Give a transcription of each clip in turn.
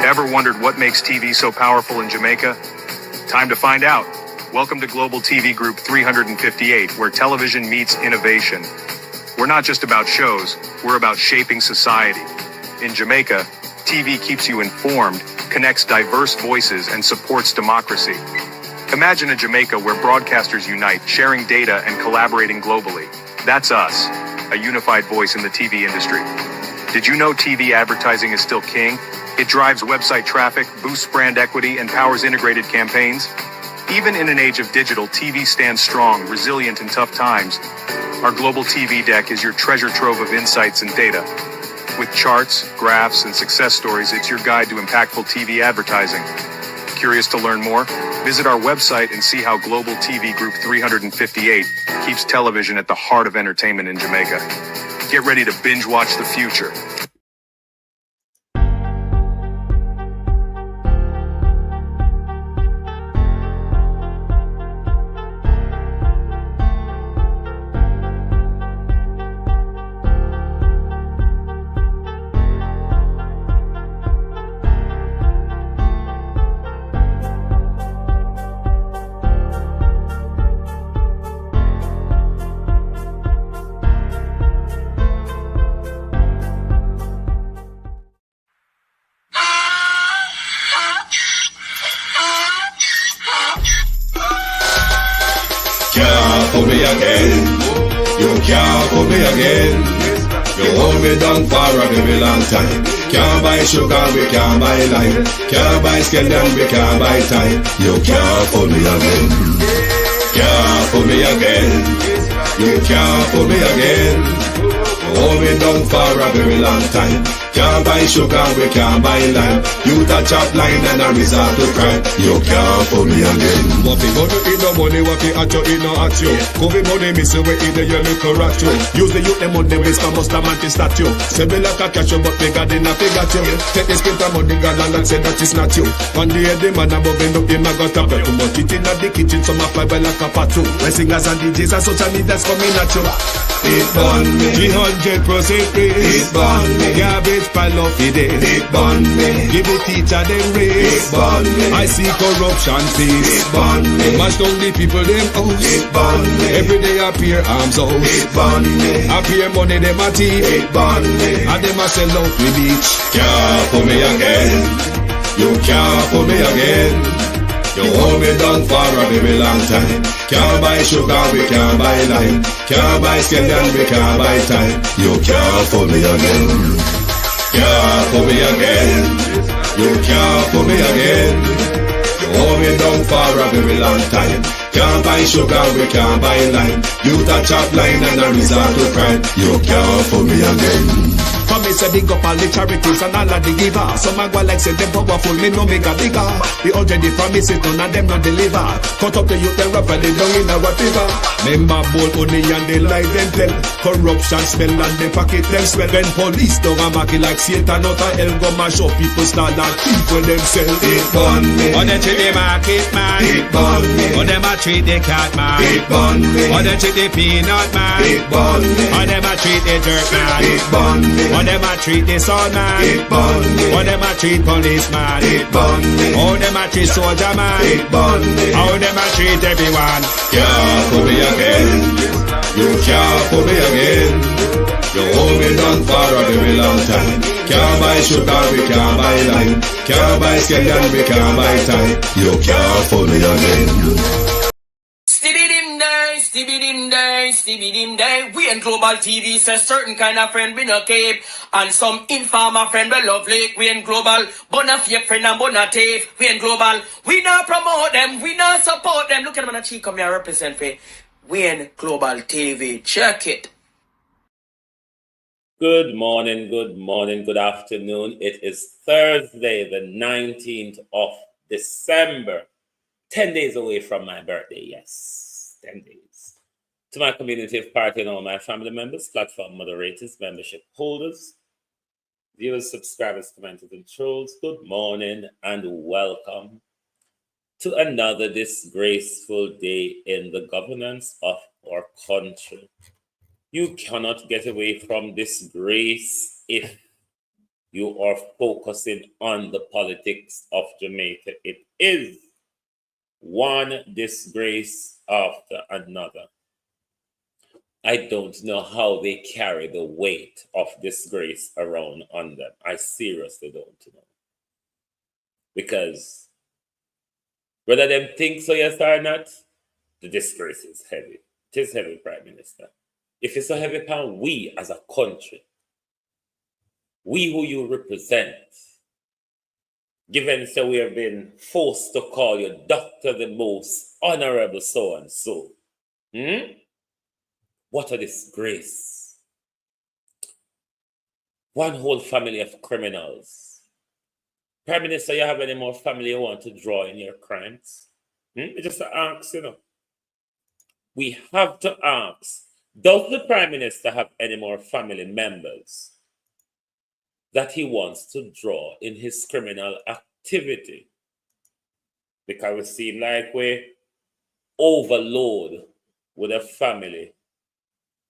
Ever wondered what makes TV so powerful in Jamaica? Time to find out. Welcome to Global TV Group 358, where television meets innovation. We're not just about shows, we're about shaping society. In Jamaica, TV keeps you informed, connects diverse voices, and supports democracy. Imagine a Jamaica where broadcasters unite, sharing data and collaborating globally. That's us, a unified voice in the TV industry. Did you know TV advertising is still king? It drives website traffic, boosts brand equity, and powers integrated campaigns. Even in an age of digital, TV stands strong, resilient in tough times. Our global TV deck is your treasure trove of insights and data. With charts, graphs, and success stories, it's your guide to impactful TV advertising. Curious to learn more? Visit our website and see how Global TV Group 358 keeps television at the heart of entertainment in Jamaica. Get ready to binge watch the future. For me again, you can't for me again. You hold me down for a very long time. Can't buy sugar, we can't buy lime. Can't buy scandal, we can't buy time. You can't for me again. Can't for me again. You can't for me again. You hold me down for a very long time. Can't buy sugar, we can't buy lime. You touch up line and a resort to crime. You can't for me again. What we gonna eat no money, what we at you, in no at you. Covid money, miss away in the yellow correct you. Use the youth, them money, waste my must have mantis statue. Say me like a catch you, but me got in a figure you. Take this spit of money, God, and say that is not you. One day the man above end up in my gut up. Too much it in the kitchen, some fly by like a patu. My singers and DJs and social media's coming at you. It burn me 300% raise. It burn me Garbage pile up it is. It burn me Give the teacher them It raise. burn me I see corruption face. It burn me Mash down the people them house. It burn me Every day appear arms out. It burn me Appear money them a thief. It burn me And them a sell out the beach. Can't for me again. You can't for me again. You hold me down for a very long time. Can't buy sugar, we can't buy lime. Can't buy scandal, we can't buy time. You can't for me again. Can't for me again. You can't for me again. You hold me down for a very long time. Can't buy sugar, we can't buy lime. You touch up line and a resort to crime. You can't for me again. For me say big up all the charities and all of the givers. Some a go like say them powerful, me no make a bigger. The already promises none of them not deliver. Cut up the youth and rap and they down in our river. Member bowl only and they lie them tell. Corruption smell and they pocket them swell. When police don't a market like Satan out of hell go mash up people start and people themselves. It burn me On they treat the market man. It burn me On them a treat the cat man. It burn me On them treat the peanut man. It burn me On them a treat the dirt man. It burn me On them a treat the son man. It burn me How them a treat policeman. It burn me How them a treat soldier man. It burn me How them a treat everyone. Can't for me again. You can't for me again. You hold me down for a very long time. Can't buy sugar, we can't buy lime. Can't buy scandal, we can't buy time. You can't for me again. Stevie dim day. We in Global TV say certain kind of friend we no keep. And some informer friend we love like. We in Global, bona fake friend and bona thief. We in Global, we not promote them, we not support them. Look at them on a cheek come here represent for. We in Global TV. Check it. Good morning, good afternoon. It is Thursday, the 19th of December. 10 days away from my birthday, yes, 10 days. To my community of party and all my family members, platform moderators, membership holders, viewers, subscribers, commenters, and trolls, good morning and welcome to another disgraceful day in the governance of our country. You cannot get away from disgrace if you are focusing on the politics of Jamaica. It is one disgrace after another. I don't know how they carry the weight of disgrace around on them. I seriously don't know. Because whether them think so, yes or not, the disgrace is heavy. It is heavy, Prime Minister. If it's so heavy upon we as a country, we who you represent, given so we have been forced to call you Doctor the Most Honorable so and so. What a disgrace. One whole family of criminals. Prime Minister, you have any more family you want to draw in your crimes? Just to ask, We have to ask, does the Prime Minister have any more family members that he wants to draw in his criminal activity? Because it seems like we overload with a family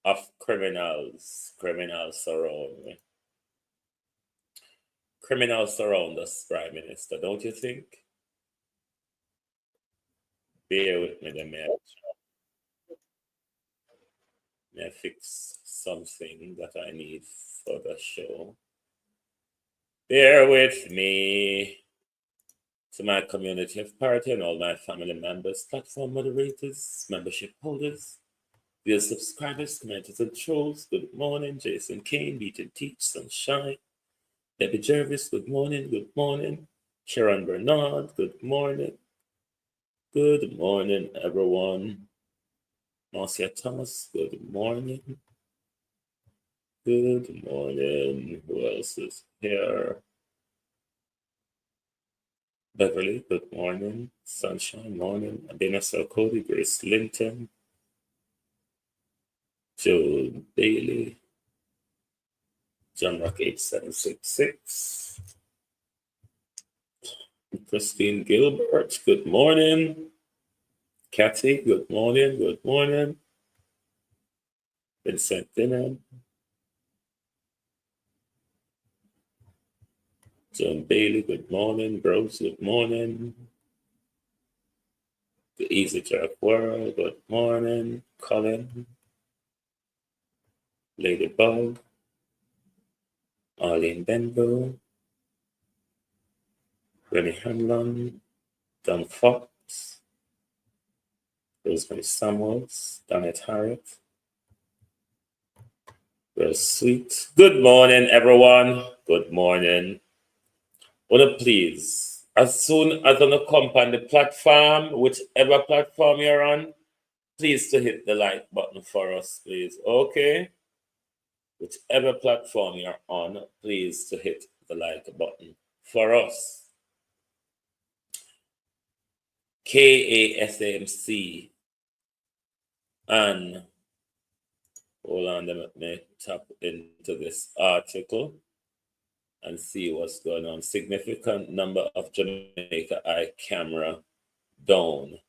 of criminals. Criminals surround me. Criminals surround us, Prime Minister, don't you think? Bear with me, the man. May I fix something that I need for the show? Bear with me. To my community of party and all my family members, platform moderators, membership holders, dear subscribers, commenters and trolls, good morning. Jason Kane, Beat and Teach, Sunshine. Debbie Jervis, good morning, good morning. Sharon Bernard, good morning. Good morning, everyone. Marcia Thomas, good morning. Good morning. Who else is here? Beverly, good morning. Sunshine, morning. Adina Sarkody, Grace Linton. Joe Bailey. John Rock 8766. Christine Gilbert, good morning. Kathy, good morning, good morning. Vincent Dinham. John Bailey, good morning. Groves, good morning. The Easy Jack World, good morning. Colin. Ladybug. Arlene Benbow. Remy Hanlon. Don Fox. Rosemary Samuels. Donette Harriet. Real sweet. Good morning, everyone. Good morning. Well, please, as soon as I come on the platform, whichever platform you're on, please to hit the like button for us, please. Okay? Whichever platform you're on, please to hit the like button for us. KASAMC. And hold on, let me tap into this article and see what's going on. Significant number of Jamaica Eye camera down,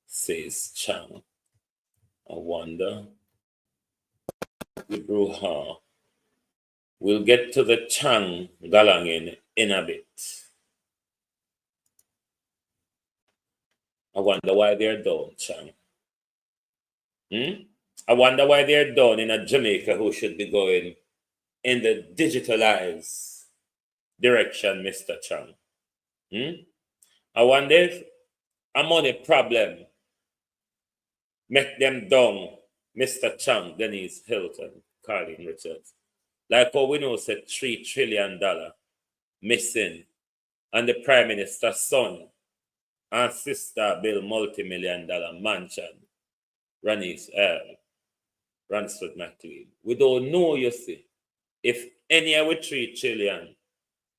says Chang. I wonder. The brouhaha. We'll get to the Chang galangin in a bit. I wonder why they're down, Chang. I wonder why they're down in a Jamaica who should be going in the digitalized direction, Mr. Chang. I wonder if a money problem make them down, Mr. Chang, Denise Hilton, Carlin Richards. Like how we know, said $3 trillion missing, and the Prime Minister's son and sister build multi-million-dollar mansion, Ransford McLean. We don't know, you see, if any of the 3 trillion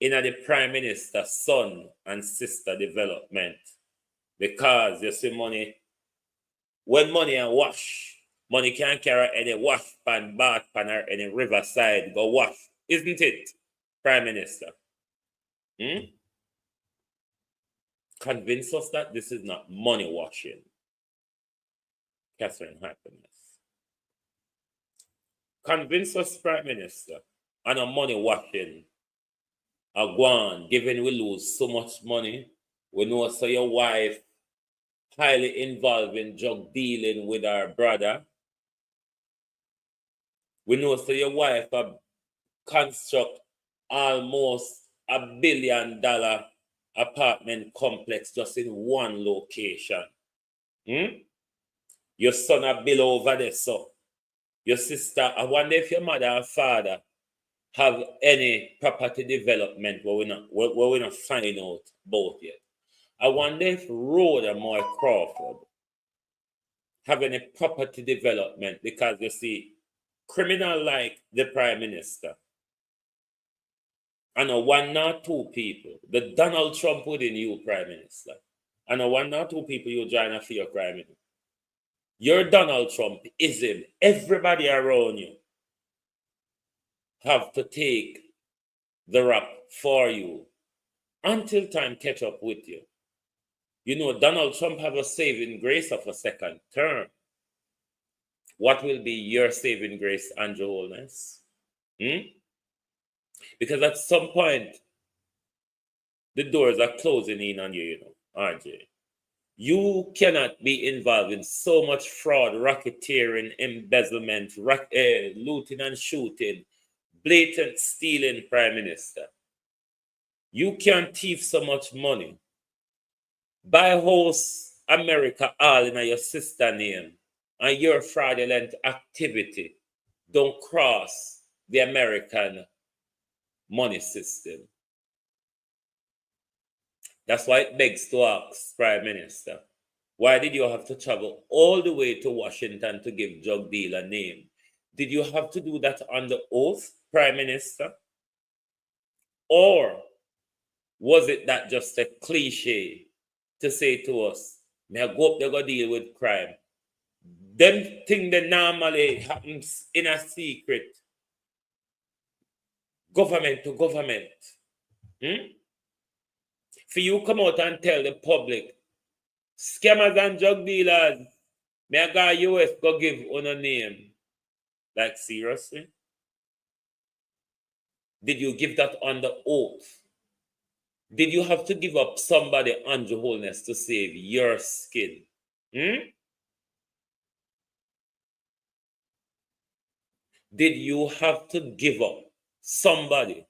in the Prime Minister's son and sister development, because you see money, when money and wash, money can't carry any wash pan, bath pan, or any riverside go wash, isn't it, Prime Minister? Convince us that this is not money washing. Catherine Happiness. Convince us, Prime Minister, and a money washing Agwan, given we lose so much money, we know so your wife highly involved in drug dealing with our brother. We know so your wife construct almost $1 billion apartment complex just in one location. Your son a bill over there, so your sister, I wonder if your mother and father have any property development where we're not finding out about yet. I wonder if Rhoda and Moy Crawford have any property development, because you see, criminal like the Prime Minister, and one or two people, the Donald Trump within you, Prime Minister, and one or two people you join a fear crime. Your Donald Trump ism, everybody around you have to take the rap for you until time catch up with you. You know, Donald Trump have a saving grace of a second term. What will be your saving grace, Andrew Holness? Because at some point, the doors are closing in on you, you know, RJ. You cannot be involved in so much fraud, racketeering, embezzlement, looting and shooting, blatant stealing, Prime Minister. You can't thief so much money. Buy house America all in your sister name, and your fraudulent activity don't cross the American money system. That's why it begs to ask, Prime Minister, why did you have to travel all the way to Washington to give drug dealer name? Did you have to do that under oath, Prime Minister? Or was it that just a cliche to say to us, may I go up there go deal with crime? Them thing that normally happens in a secret, government to government. For you come out and tell the public, scammers and drug dealers, may I go US go give on a name? Like, seriously? Did you give that under oath? Did you have to give up somebody, Andrew Holness, to save your skin? Did you have to give up somebody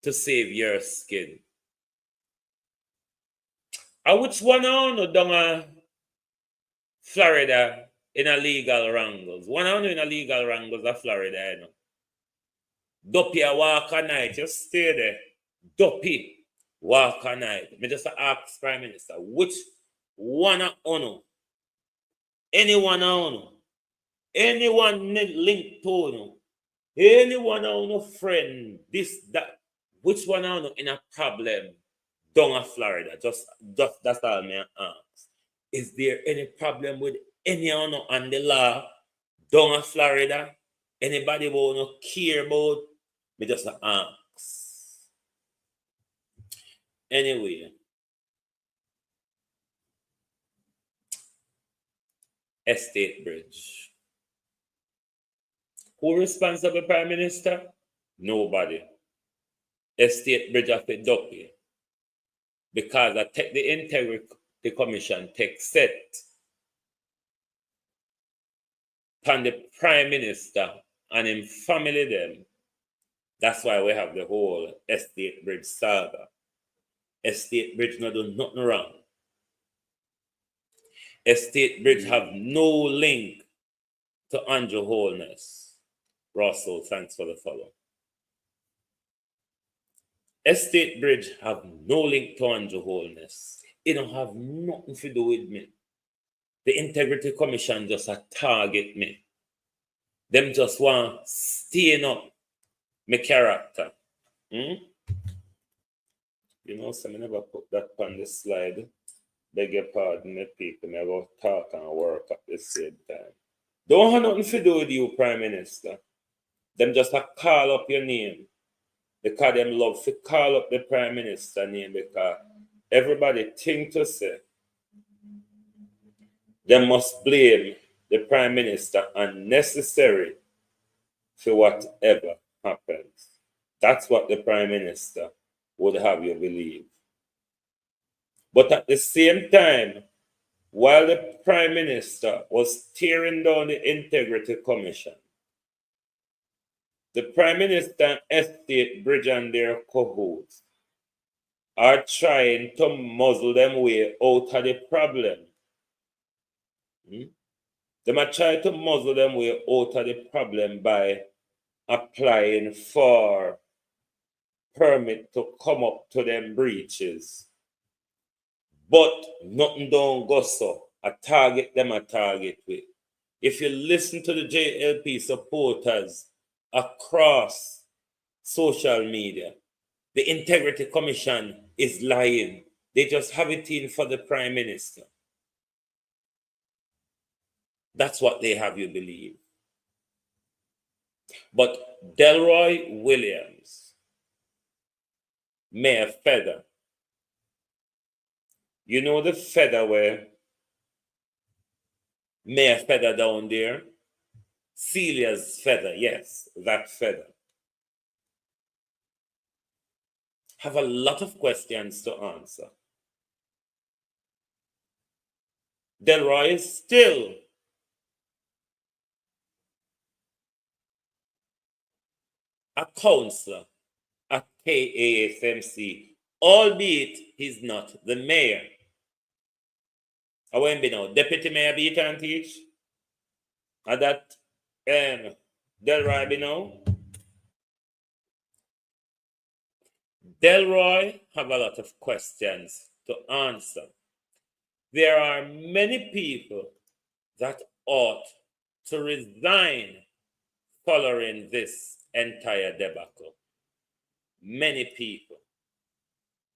to save your skin? And which one on down Florida in a legal wrangles? One on in a legal wrangles of Florida, you know. Dopey a walk a night, you stay there. Dopey walk a night. Me just ask Prime Minister, which one on? Anyone on? Anyone linked to you? Anyone on a friend? This, that. Which one on in a problem? Down in Florida, just that's all me ask. Is there any problem with any on the law down in Florida? Anybody who care about? Me just ask. Anyway, Estate Bridge. Who responsible, Prime Minister? Nobody. Estate Bridge of the Ducky. Because I take the Integrity Commission take set upon the Prime Minister and him family them. That's why we have the whole Estate Bridge saga. Estate Bridge not do nothing wrong. Estate Bridge have no link to Andrew Holness. Russell, thanks for the follow. Estate Bridge have no link to Andrew Holness. It don't have nothing to do with me. The Integrity Commission just a target me. Them just want stain up my character. You know, so I never put that on the slide. Beg your pardon, the people never talk and work at the same time. Don't have nothing to do with you, Prime Minister. Them just a call up your name. Because them love to call up the Prime Minister name, because everybody think to say they must blame the Prime Minister unnecessary for whatever happens. That's what the Prime Minister would have you believe. But at the same time, while the Prime Minister was tearing down the Integrity Commission, the Prime Minister, Estate Bridge, and their cohorts are trying to muzzle them way out of the problem. They might try to muzzle them way out of the problem by applying for permit to come up to them breaches. But nothing don't go so. A target with. If you listen to the JLP supporters across social media, the Integrity Commission is lying. They just have it in for the Prime Minister. That's what they have you believe. But Delroy Williams, Mayor Feather, you know the feather where Mayor Feather down there? Celia's feather, yes, that feather. Have a lot of questions to answer. Delroy is still a councillor at KASMC, albeit he's not the mayor. I won't be now. Deputy Mayor beat and teach. And that Delroy be now. Delroy have a lot of questions to answer. There are many people that ought to resign following this entire debacle. Many people.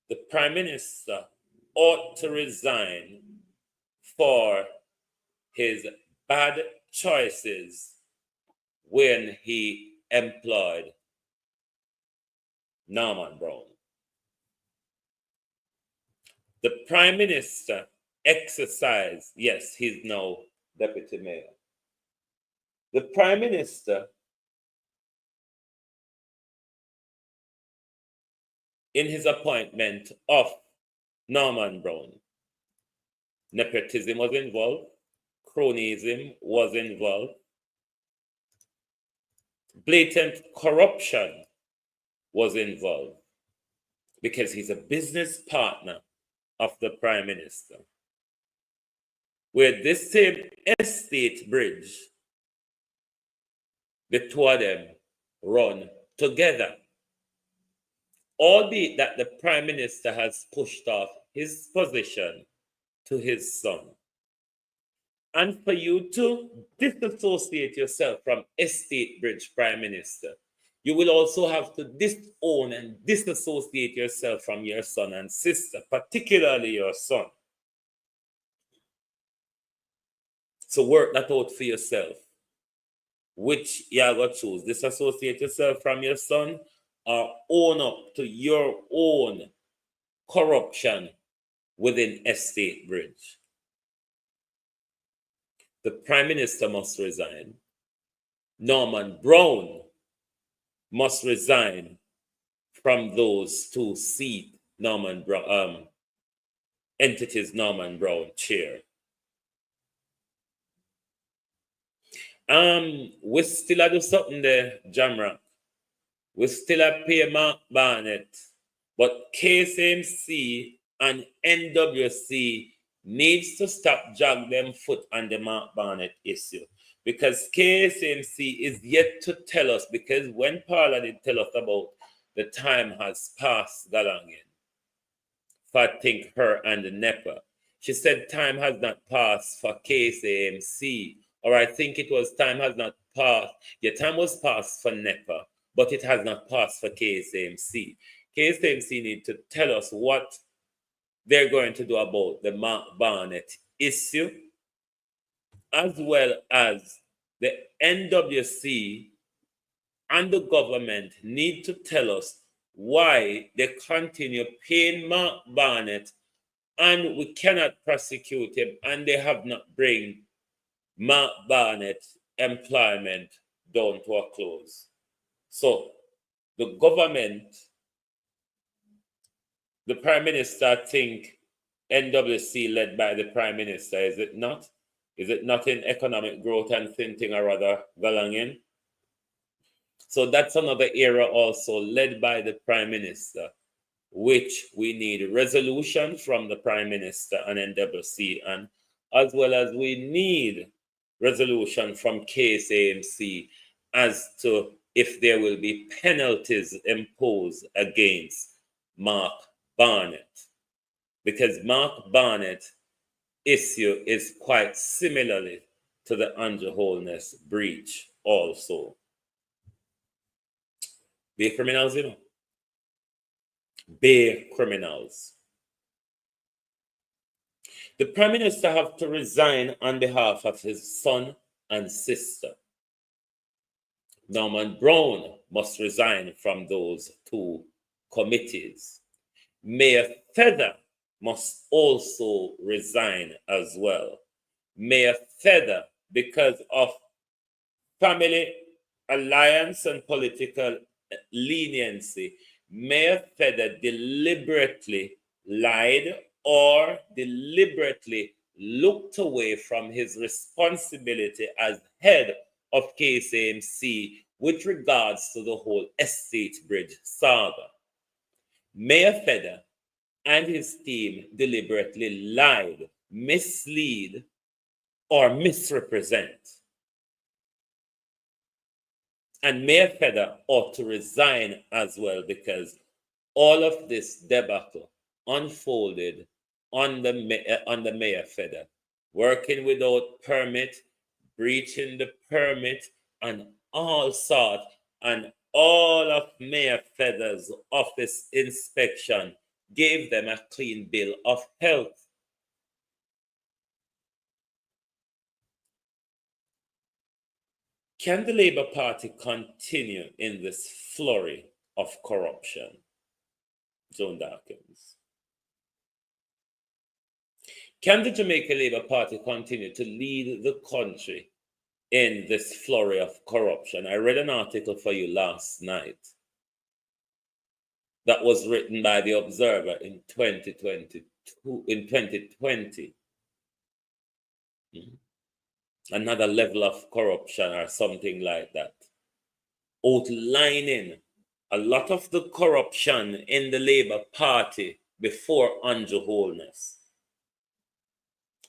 The Prime Minister ought to resign for his bad choices when he employed Norman Brown. The Prime Minister exercised, yes, he's now Deputy Mayor. The Prime Minister, in his appointment of Norman Brown, nepotism was involved, cronyism was involved, blatant corruption was involved, because he's a business partner of the Prime Minister. Where this same estate bridge, the two of them run together. Albeit that the Prime Minister has pushed off his position to his son. And for you to disassociate yourself from Estate Bridge Prime Minister, you will also have to disown and disassociate yourself from your son and sister, particularly your son. So work that out for yourself. Which you are going to choose? Disassociate yourself from your son or own up to your own corruption within Estate Bridge. The Prime Minister must resign. Norman Brown must resign from those two seat Norman Brown entities Norman Brown chair. We still do something there, Jamrock. We still pay Mark Barnett, but KSMC and NWC needs to stop dragging them foot on the Mark Barnett issue. Because KSMC is yet to tell us, because when Paula did tell us about the time has passed, Galangin, for I think her and the NEPA, she said time has not passed for KSMC, or I think it was time has not passed. Yeah, time was passed for NEPA, but it has not passed for KSMC. KSMC need to tell us what they're going to do about the Mark Barnett issue, as well as the NWC and the government need to tell us why they continue paying Mark Barnett and we cannot prosecute him, and they have not bring Mark Barnett employment down to a close. So the government the Prime Minister think NWC led by the Prime Minister, is it not? Is it not in economic growth and thinking or rather going in? So that's another era also led by the Prime Minister, which we need resolution from the Prime Minister and NWC, and as well as we need resolution from KSAMC as to if there will be penalties imposed against Mark Barnett. Because Mark Barnett issue is quite similarly to the Andrew Holness breach also. Be criminals, you know. Be criminals. The Prime Minister have to resign on behalf of his son and sister. Norman Brown must resign from those two committees. Mayor Feather must also resign as well. Mayor Feather, because of family alliance and political leniency, Mayor Feather deliberately lied or deliberately looked away from his responsibility as head of KSAMC with regards to the whole Estate Bridge saga. Mayor Feather and his team deliberately lied, mislead, or misrepresent. And Mayor Feather ought to resign as well, because all of this debacle unfolded on the Mayor Feather, working without permit, breaching the permit, and all sorts, and all of Mayor Feather's office inspection gave them a clean bill of health. Can the Labour Party continue in this flurry of corruption? Joan Dawkins. Can the Jamaica Labour Party continue to lead the country in this flurry of corruption? I read an article for you last night that was written by the Observer in 2020. Another level of corruption or something like that, outlining a lot of the corruption in the Labour Party before Andrew Holness,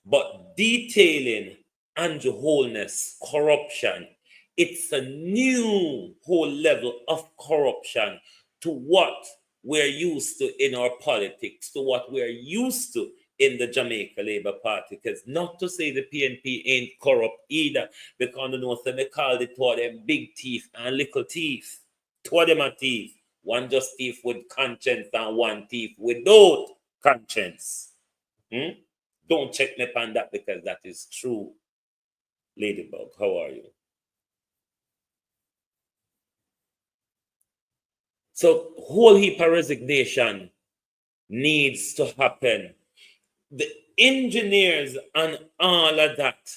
but detailing Andrew Holness corruption. It's a new whole level of corruption to what we're used to in our politics, to what we're used to in the Jamaica Labour Party. Because not to say the PNP ain't corrupt either, because the North they called it two of them big teeth and little teeth. Two of them are teeth. One just thief with conscience and one thief without conscience. Don't check me on that, because that is true. Ladybug, how are you? So whole heap of resignation needs to happen. The engineers and all of that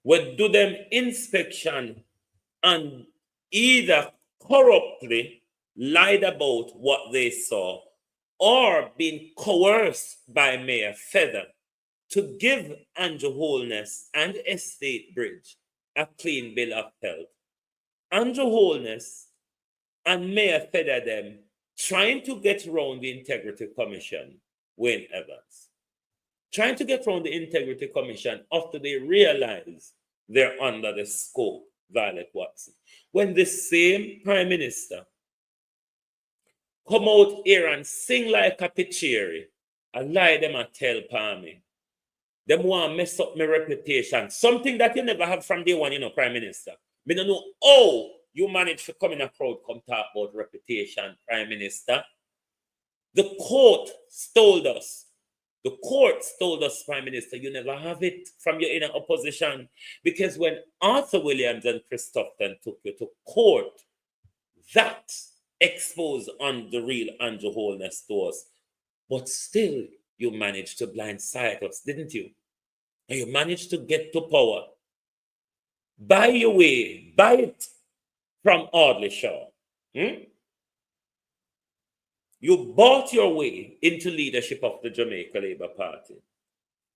would do them inspection and either corruptly lied about what they saw or been coerced by Mayor Feather to give Andrew Holness and Estate Bridge a clean bill of health. Andrew Holness and Mayor Feather them trying to get around the Integrity Commission, Wayne Evans. Trying to get around the Integrity Commission after they realize they're under the scope, Violet Watson. When the same Prime Minister come out here and sing like a pitchery, I lie them and tell Palmy. Them want to mess up my reputation. Something that you never have from day one, Prime Minister. Me don't know how you manage to come in a crowd, come talk about reputation, Prime Minister. The court told us. The courts told us, Prime Minister, you never have it from your inner opposition. Because when Arthur Williams and Christopherson took you to court, that exposed on the real Andrew Holness to us. But still, you managed to blindside us, didn't you? And you managed to get to power. Buy your way, buy it from Audley Shaw. You You bought your way into leadership of the Jamaica Labour Party.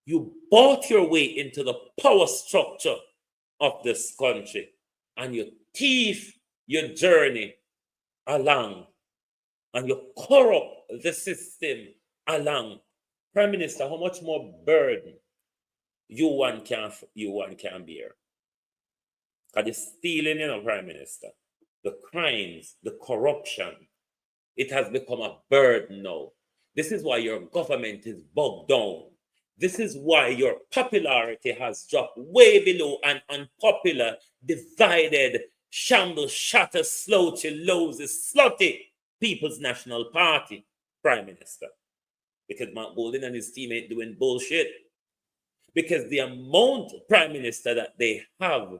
You bought your way into the power structure of this country, and you thief your journey along, and you corrupt the system along. Prime Minister, how much more burden you one can bear? Because the stealing, Prime Minister, the crimes, the corruption, it has become a burden now. This is why your government is bogged down. This is why your popularity has dropped way below an unpopular, divided, shambles, shatter, slouchy, lousy, slutty People's National Party, Prime Minister. Because Mark Golding and his team ain't doing bullshit. Because the amount, Prime Minister, that they have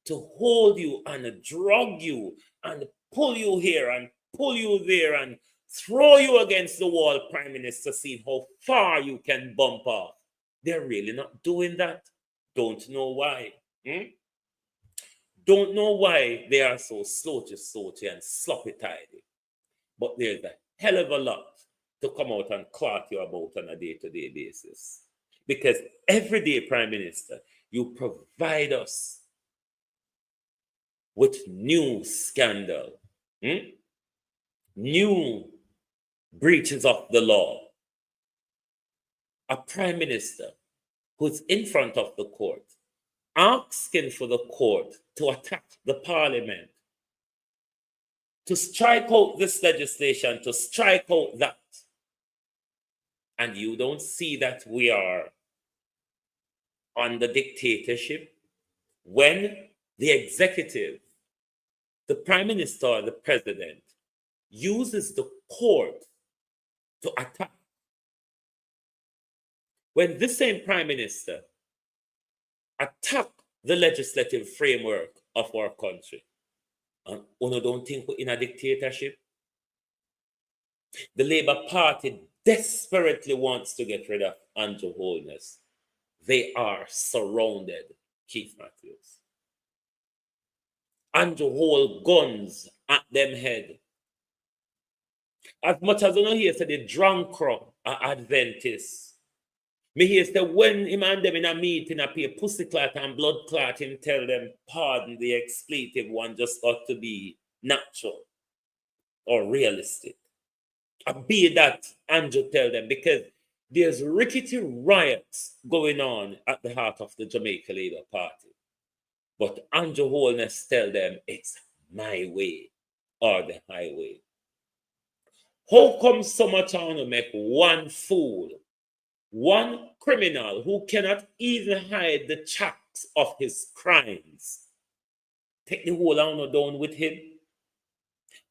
to hold you and drug you and pull you here and pull you there and throw you against the wall, Prime Minister, seeing how far you can bump off. They're really not doing that. Don't know why. Don't know why they are so slow-ty and sloppy-tidy. But there's a hell of a lot to come out and clark you about on a day-to-day basis. Because every day, Prime Minister, you provide us with new scandal, new breaches of the law. A Prime Minister who's in front of the court, asking for the court to attack the Parliament, to strike out this legislation, to strike out that. And you don't see that we are under dictatorship when the executive, the Prime Minister or the President, uses the court to attack. When this same Prime Minister attack the legislative framework of our country, and you don't think we're in a dictatorship? The Labour Party desperately wants to get rid of Andrew Holness. They are surrounded, Keith Matthews. Andrew hold guns at them head. As much as you know here, say the drunk crowd are Adventists. Me hear say when him and them in a meeting appear pussy clot and blood clot, him tell them, pardon the expletive one, just got to be natural or realistic. I be that Andrew tell them, because there's rickety riots going on at the heart of the Jamaica Labour Party. But Andrew Holness tell them it's my way or the highway. How come so much I want to make one fool, one criminal who cannot even hide the tracks of his crimes, take the whole honor down with him?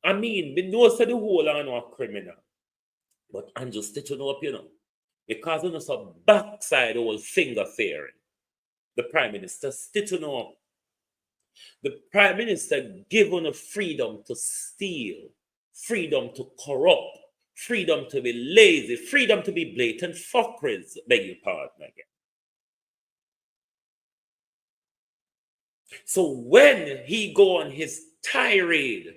I mean, we know say the whole honor a criminal, but Andrew stitching up, because you know some backside old finger fearing. The Prime Minister stitching up. The Prime Minister given a freedom to steal, freedom to corrupt, freedom to be lazy, freedom to be blatant fuckeries, beg your pardon again. So when he go on his tirade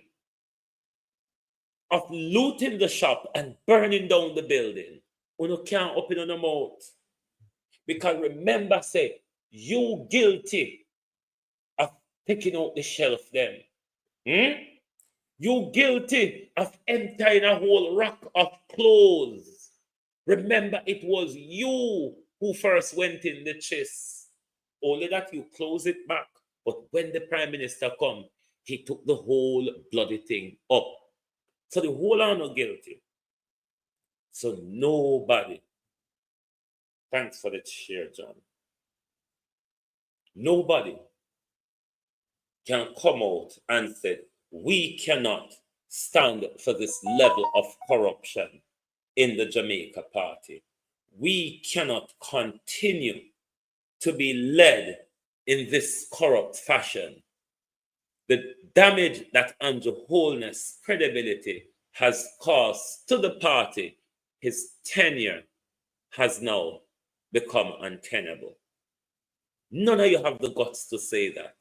of looting the shop and burning down the building, you can't open on the mouth. Because remember, say, you guilty of taking out the shelf then. You guilty of emptying a whole rack of clothes. Remember, it was you who first went in the chest. Only that you close it back. But when the Prime Minister come, he took the whole bloody thing up. So the whole are not guilty. So nobody, thanks for the share, John. Nobody can come out and say, we cannot stand for this level of corruption in the Jamaica Party. We cannot continue to be led in this corrupt fashion. The damage that Andrew Holness' credibility has caused to the party, his tenure has now become untenable. None of you have the guts to say that,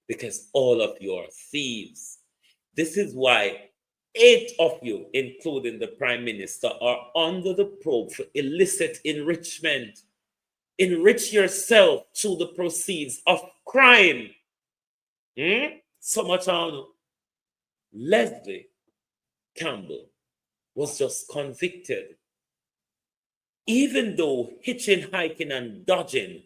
because all of you are thieves. This is why 8 of you, including the Prime Minister, are under the probe for illicit enrichment. Enrich yourself through the proceeds of crime. So much on. Leslie Campbell was just convicted. Even though hitching, hiking, and dodging,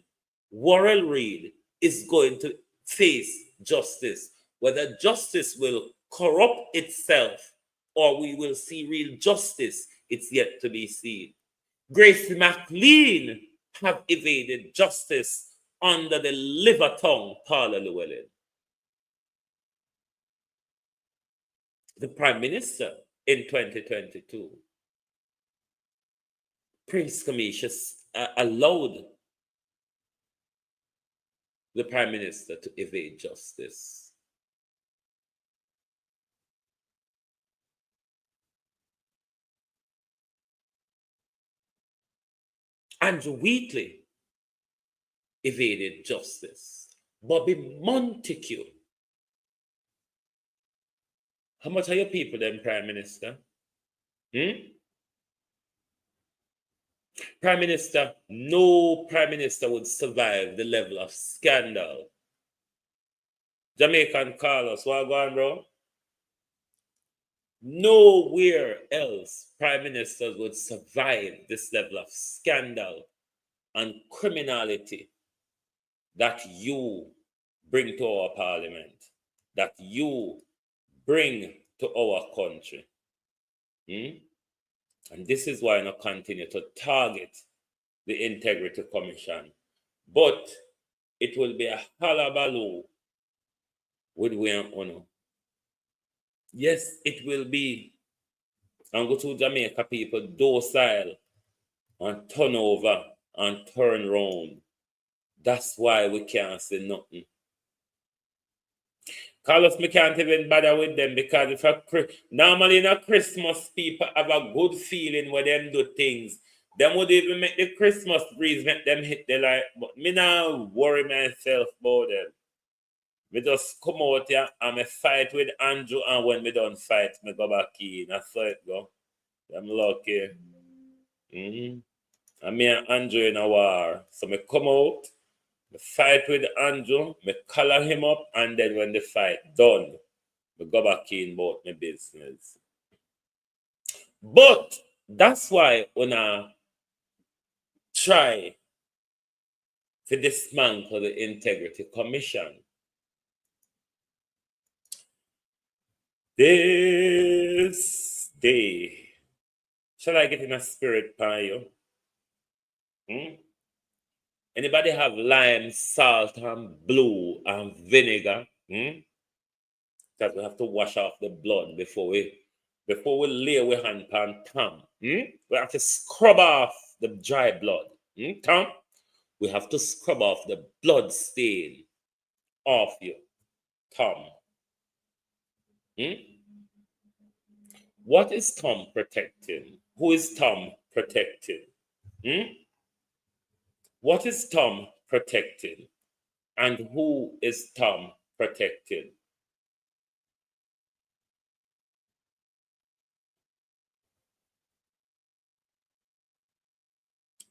Worrell Reed is going to face justice. Whether justice will corrupt itself or we will see real justice, it's yet to be seen. Grace McLean have evaded justice under the liver tongue Paula Llewellyn. The Prime Minister in 2022, Prince Comisius allowed the Prime Minister to evade justice. Andrew Wheatley evaded justice. Bobby Montague. How much are your people then, Prime Minister? Prime Minister, no Prime Minister would survive the level of scandal. Jamaican Carlos, what go on, bro? Nowhere else Prime Ministers would survive this level of scandal and criminality that you bring to our parliament, that you bring to our country. And this is why I not continue to target the Integrity Commission. But it will be a halabaloo with we and honor. Yes, it will be. And go to Jamaica people docile and turn over and turn round. That's why we can't say nothing. Carlos, me can't even bother with them because normally in a Christmas, people have a good feeling when them do things. Them would even make the Christmas breeze make them hit the light. But me now worry myself about them. Me just come out here and me fight with Andrew, and when me done fight, me go back in. That's how it go. I'm lucky. And me and Andrew in a war. So me come out, me fight with Andrew, me collar him up, and then when the fight done, me go back in about my business. But that's why when I try to dismantle the Integrity Commission, this day, shall I get in a spirit by you? Anybody have lime, salt, and blue and vinegar? Because we have to wash off the blood before we lay our hand on Tom. We have to scrub off the dry blood. Tom, we have to scrub off the blood stain off you, Tom. What is Tom protecting? Who is Tom protecting? What is Tom protecting? And who is Tom protecting?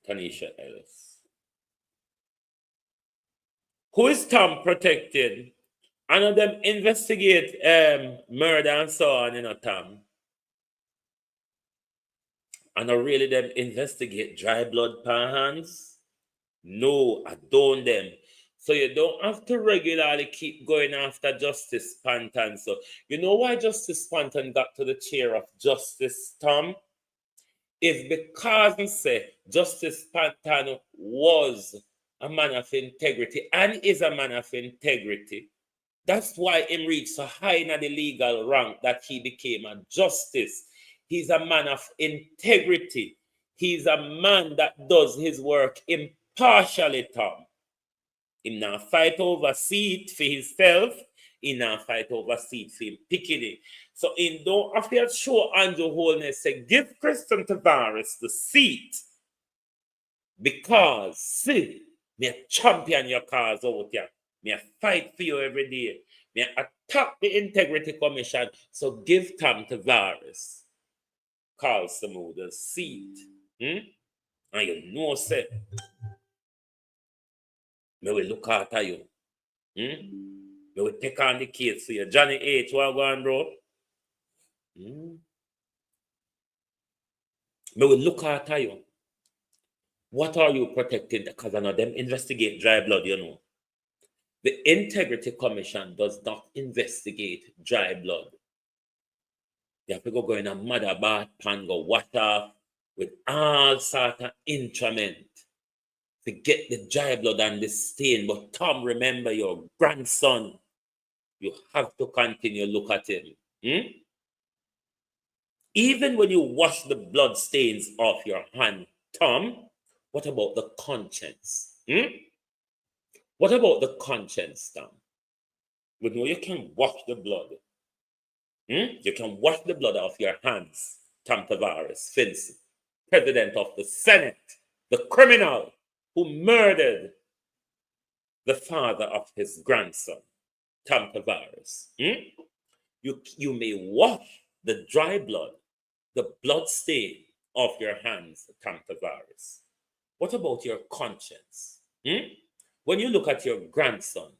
Tanisha Ellis. Who is Tom protecting? I know them investigate murder and so on, Tom. I know really them investigate dry blood pan hands. No, I don't them. So you don't have to regularly keep going after Justice Panton. So you know why Justice Panton got to the chair of Justice, Tom? It's because he said Justice Panton was a man of integrity and is a man of integrity. That's why he reached so high in the legal rank that he became a justice. He's a man of integrity. He's a man that does his work impartially, Tom. He not fight over seat for himself. He not fight over seat for him picking it. So in don't have to show Andrew Holness say, give Christian Tavares the seat. Because, see, me champion your cause out here. Me fight for you every day. Me attack the Integrity Commission. So give Tom Tavares, Carl Samuda's seat. And you know, say, me will look after you. Me will take on the case for you. Johnny H, what going, bro? Me will look after you. What are you protecting? Because I know them investigate dry blood, you know. The Integrity Commission does not investigate dry blood. They have to go in a mother bath pan, go wash off with all sort of instrument to get the dry blood and the stain. But Tom, remember your grandson. You have to continue look at him. Even when you wash the blood stains off your hand, Tom, what about the conscience? What about the conscience, Tom? We know you can wash the blood. You can wash the blood off your hands, Tom Tavares, Finson, President of the Senate, the criminal who murdered the father of his grandson, Tom Tavares. You may wash the dry blood, the blood stain off your hands, Tom Tavares. What about your conscience? When you look at your grandson,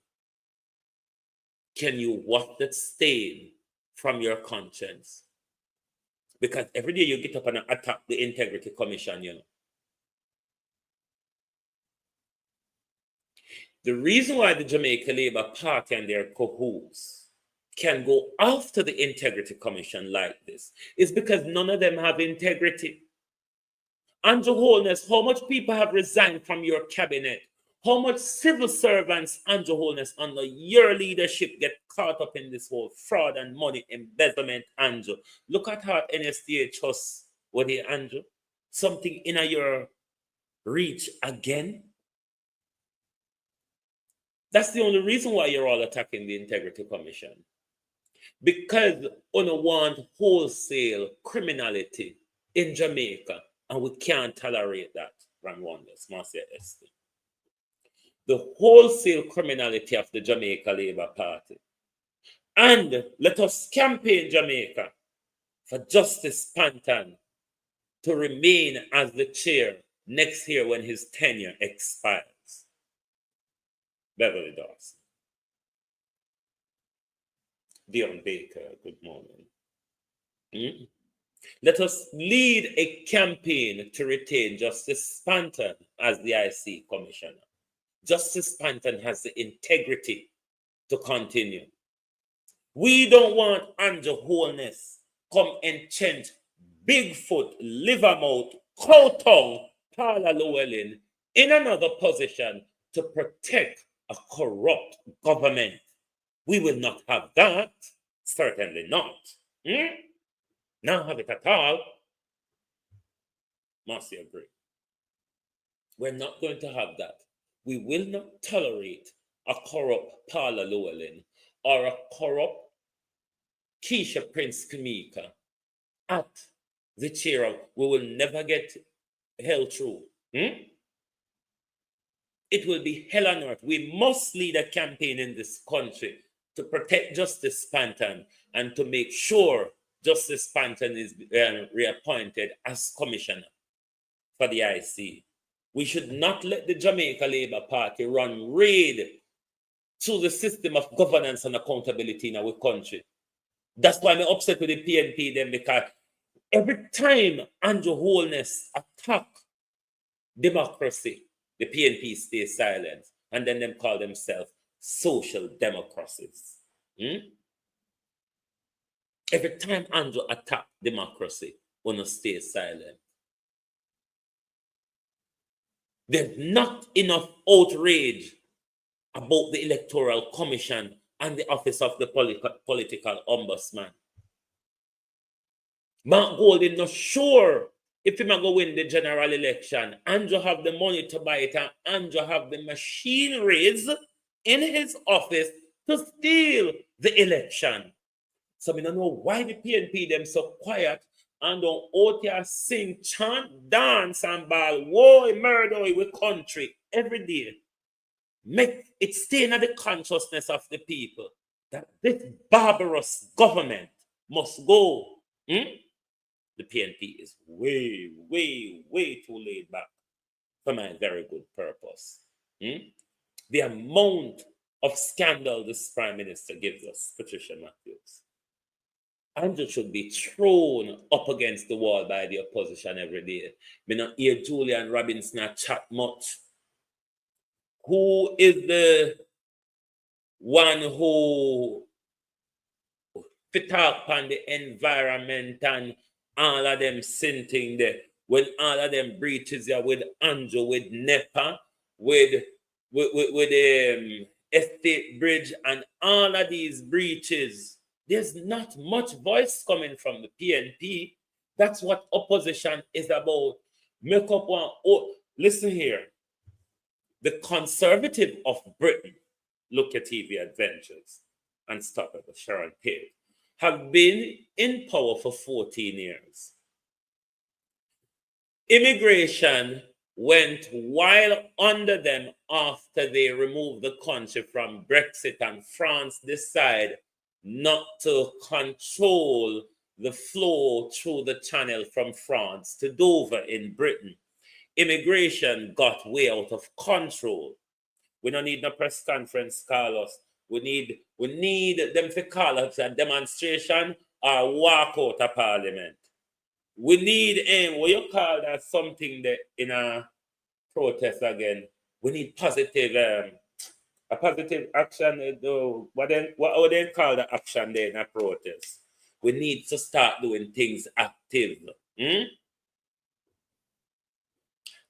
can you wash that stain from your conscience? Because every day you get up and attack the Integrity Commission, you know. The reason why the Jamaica Labour Party and their cahoots can go after the Integrity Commission like this is because none of them have integrity. Andrew Holness, how much people have resigned from your cabinet? How much civil servants, Andrew Holness, under your leadership get caught up in this whole fraud and money embezzlement, Andrew? Look at how NSDA trusts what here, Andrew. Something in your reach again. That's the only reason why you're all attacking the Integrity Commission. Because we don't want wholesale criminality in Jamaica, and we can't tolerate that, Ron Wonders, Marcia Esther. The wholesale criminality of the Jamaica Labour Party. And let us campaign Jamaica for Justice Panton to remain as the chair next year when his tenure expires. Beverly Dawson. Dion Baker, good morning. Let us lead a campaign to retain Justice Panton as the IC Commissioner. Justice Panton has the integrity to continue. We don't want Andrew Holness come and change Bigfoot, Livermouth, Cowtongue, Paula Llewellyn in another position to protect a corrupt government. We will not have that. Certainly not. Not have it at all. Must you agree? We're not going to have that. We will not tolerate a corrupt Paula Llewellyn or a corrupt Keisha Prince Kamika at the chair of. We will never get held through. It will be hell on earth. We must lead a campaign in this country to protect Justice Panton and to make sure Justice Panton is reappointed as commissioner for the IC. We should not let the Jamaica Labour Party run raid through the system of governance and accountability in our country. That's why I'm upset with the PNP then, because every time Andrew Holness attack democracy, the PNP stay silent, and then them call themselves social democracies. Every time Andrew attack democracy, wanna stay silent. There's not enough outrage about the Electoral Commission and the office of the political ombudsman. Mark Golding not sure if he might go win the general election. Andrew have the money to buy it, and Andrew have the machineries in his office to steal the election. So I don't know why the PNP them so quiet and don't out here sing, chant, dance, and ball, war, murder with country every day. Make it stay in the consciousness of the people that this barbarous government must go. The PNP is way, way, way too laid back for my very good purpose. The amount of scandal this Prime Minister gives us, Patricia Matthews, Andrew should be thrown up against the wall by the opposition every day. Me not hear Julian Robinson chat much. Who is the one who fit talk on the environment and all of them sinting there? When all of them breaches here with Andrew, with NEPA, with Estate Bridge, and all of these breaches, there's not much voice coming from the PNP. That's what opposition is about. Make up one. Oh, listen here. The Conservative of Britain, look at TV Adventures, and stop at the Sharon Page, have been in power for 14 years. Immigration went wild under them after they removed the country from Brexit, and France decided not to control the flow through the channel from France to Dover in Britain. Immigration got way out of control. We don't need no press conference, Carlos. We need them to call us a demonstration or walk out of Parliament. We need what you call that something that in a protest again. We need positive a positive action. What they call the action there in a protest? We need to start doing things active.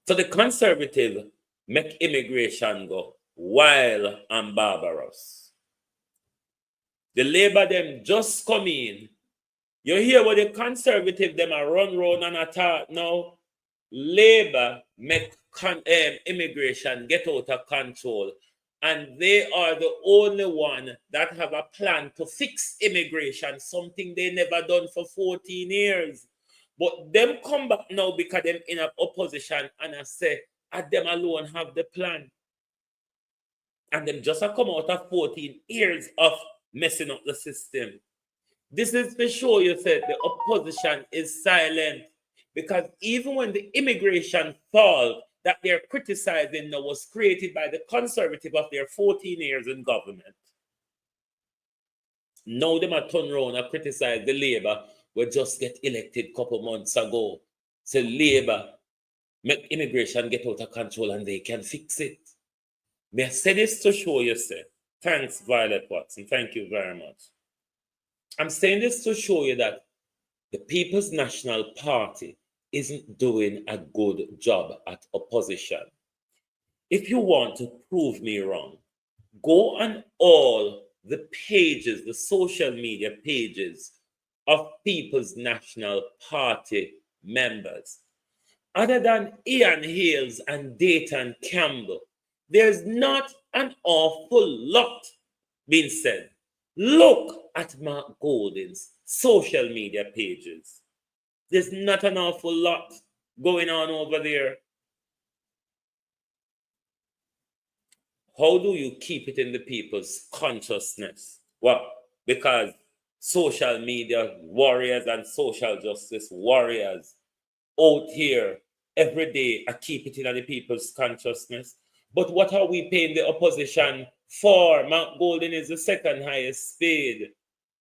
So the Conservative make immigration go wild and barbarous. The Labour them just come in. You hear what the Conservative them are run round and attack now. Labour make immigration get out of control, and they are the only one that have a plan to fix immigration, something they never done for 14 years. But them come back now because them in a opposition, and I say, them alone have the plan. And them just come out of 14 years of messing up the system. This is to show you that the opposition is silent, because even when the immigration fall that they're criticizing now was created by the Conservative of their 14 years in government. Now them are turn around and criticize the Labour we just get elected a couple months ago. So Labour make immigration get out of control and they can fix it. May I say this to show you, sir? Thanks, Violet Watson. Thank you very much. I'm saying this to show you that the People's National Party isn't doing a good job at opposition. If you want to prove me wrong, go on all the pages, the social media pages of People's National Party members. Other than Ian Hales and Dayton Campbell, there's not an awful lot being said. Look at Mark Golding's social media pages. There's not an awful lot going on over there. How do you keep it in the people's consciousness? Well, because social media warriors and social justice warriors out here every day are keep it in the people's consciousness. But what are we paying the opposition for? Mark Golding is the second highest paid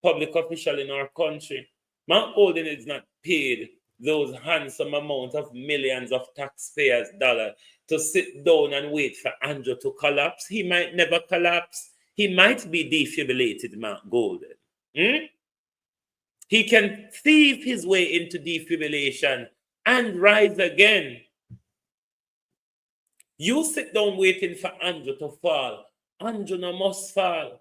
public official in our country. Mark Golding is not paid those handsome amount of millions of taxpayers' dollars to sit down and wait for Andrew to collapse. He might never collapse. He might be defibrillated, Mark Golding. He can thieve his way into defibrillation and rise again. You sit down waiting for Andrew to fall. Andrew no must fall.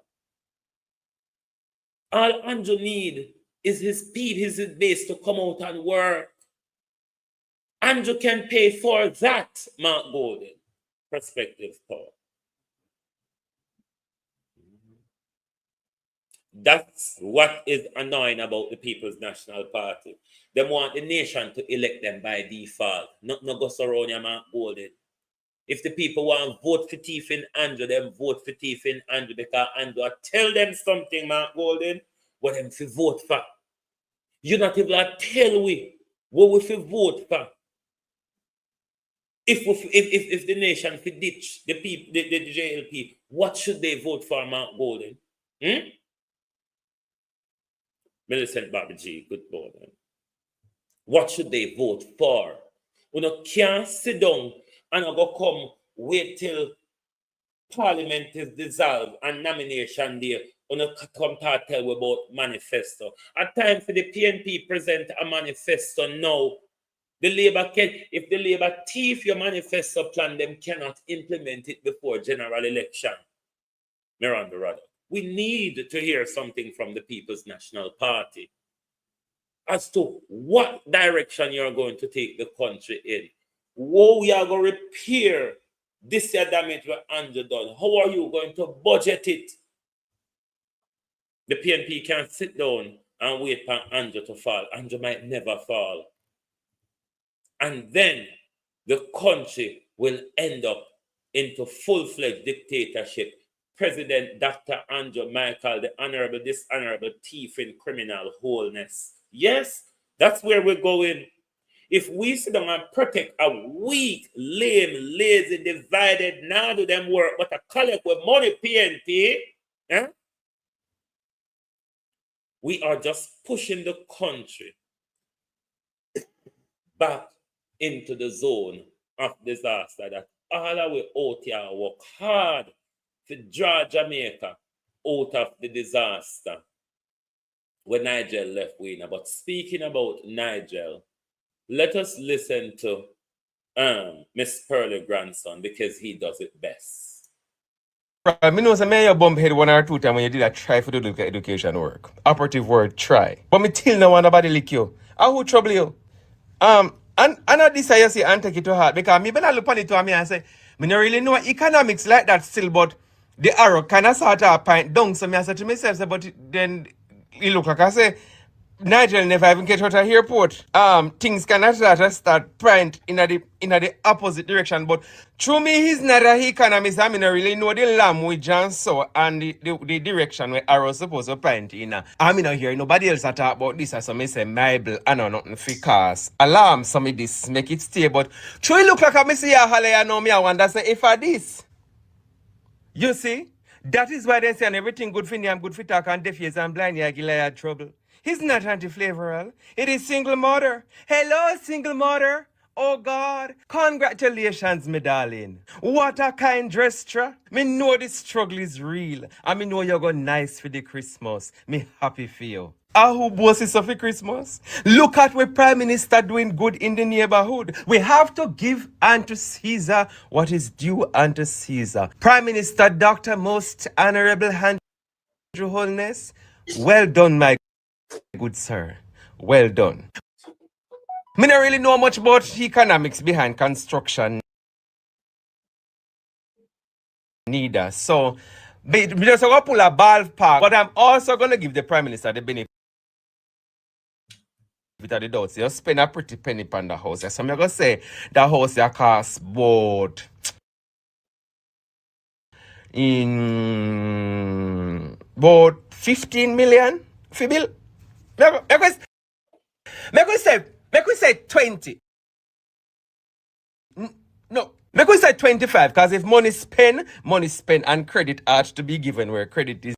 All Andrew need is his base to come out and work. Andrew can pay for that, Mark Golding. Perspective power. That's what is annoying about the People's National Party. They want the nation to elect them by default. Not go surround your Mark Golding. If the people want to vote for Thief in Andrew, them vote for Thief in Andrew because Andrew tell them something, Mark Golden, what them to vote for. You not even tell we what we fi vote for. If the nation fi ditch the people, the JLP, what should they vote for, Mark Golden? Millicent Bobby G, good morning. What should they vote for? You can't sit down and go come wait till Parliament is dissolved and nomination day. Come to tell you about manifesto. At time for the PNP present a manifesto now. The Labour if the Labour thief your manifesto plan, them cannot implement it before general election. Miranda Rudder. We need to hear something from the People's National Party as to what direction you're going to take the country in. What we are going to repair this year damage what Andrew done. How are you going to budget it? The PNP can't sit down and wait for Andrew to fall. Andrew might never fall. And then the country will end up into full-fledged dictatorship. President Dr. Andrew Michael, the honorable, dishonorable thief in criminal Holness. Yes, that's where we're going. If we sit down and protect a weak, lame, lazy, divided, now do them work, but a collect with money, PNP, we are just pushing the country back into the zone of disaster that all our out here work hard to draw Jamaica out of the disaster when Nigel left winner. But speaking about Nigel, let us listen to Miss Pearlie grandson because he does it best. I know some may bump head 1 or 2 times when you did a try for the education work. Operative word try. But me till now want nobody lick you. I who trouble you? And I decide you see and take it to heart because me when I look on it to me and say, me don't really know economics like that still, but the arrow kind of sort of point down. So me I said to myself, but then it look like I say, Nigel never even get out of airport. Things cannot start point in the opposite direction. But through me, he's not an economist. I mean, I really know the language and so and the direction where arrows supposed to point in. I mean, I hear nobody else talk about this. So me say, Bible, I know nothing for cause. Alarm, some of this make it stay. But through it look like I see a halle, I know me. I wonder say if I this. You see, that is why they say and everything good for me, I'm good for talk and deaf ears and blind ear, I had trouble. He's not anti-flavoral. It is single mother. Hello, single mother. Oh God, congratulations, me darling. What a kind gesture. Me know the struggle is real. And me know you're going nice for the Christmas. Me happy for you. Who bosses of the Christmas? Look at what Prime Minister doing good in the neighborhood. We have to give unto Caesar what is due unto Caesar. Prime Minister Dr. Most Honorable Andrew Holness, well done, my good sir. Well done. Me don't really know much about economics behind construction neither. So, me just going to pull a ballpark. But I'm also going to give the Prime Minister the benefit of the doubt. So you spend a pretty penny on the house. So I'm going to say the house costs about in about 15 million for bill. Make we say 20. No, make we say 25, because if money spent, and credit ought to be given where credit is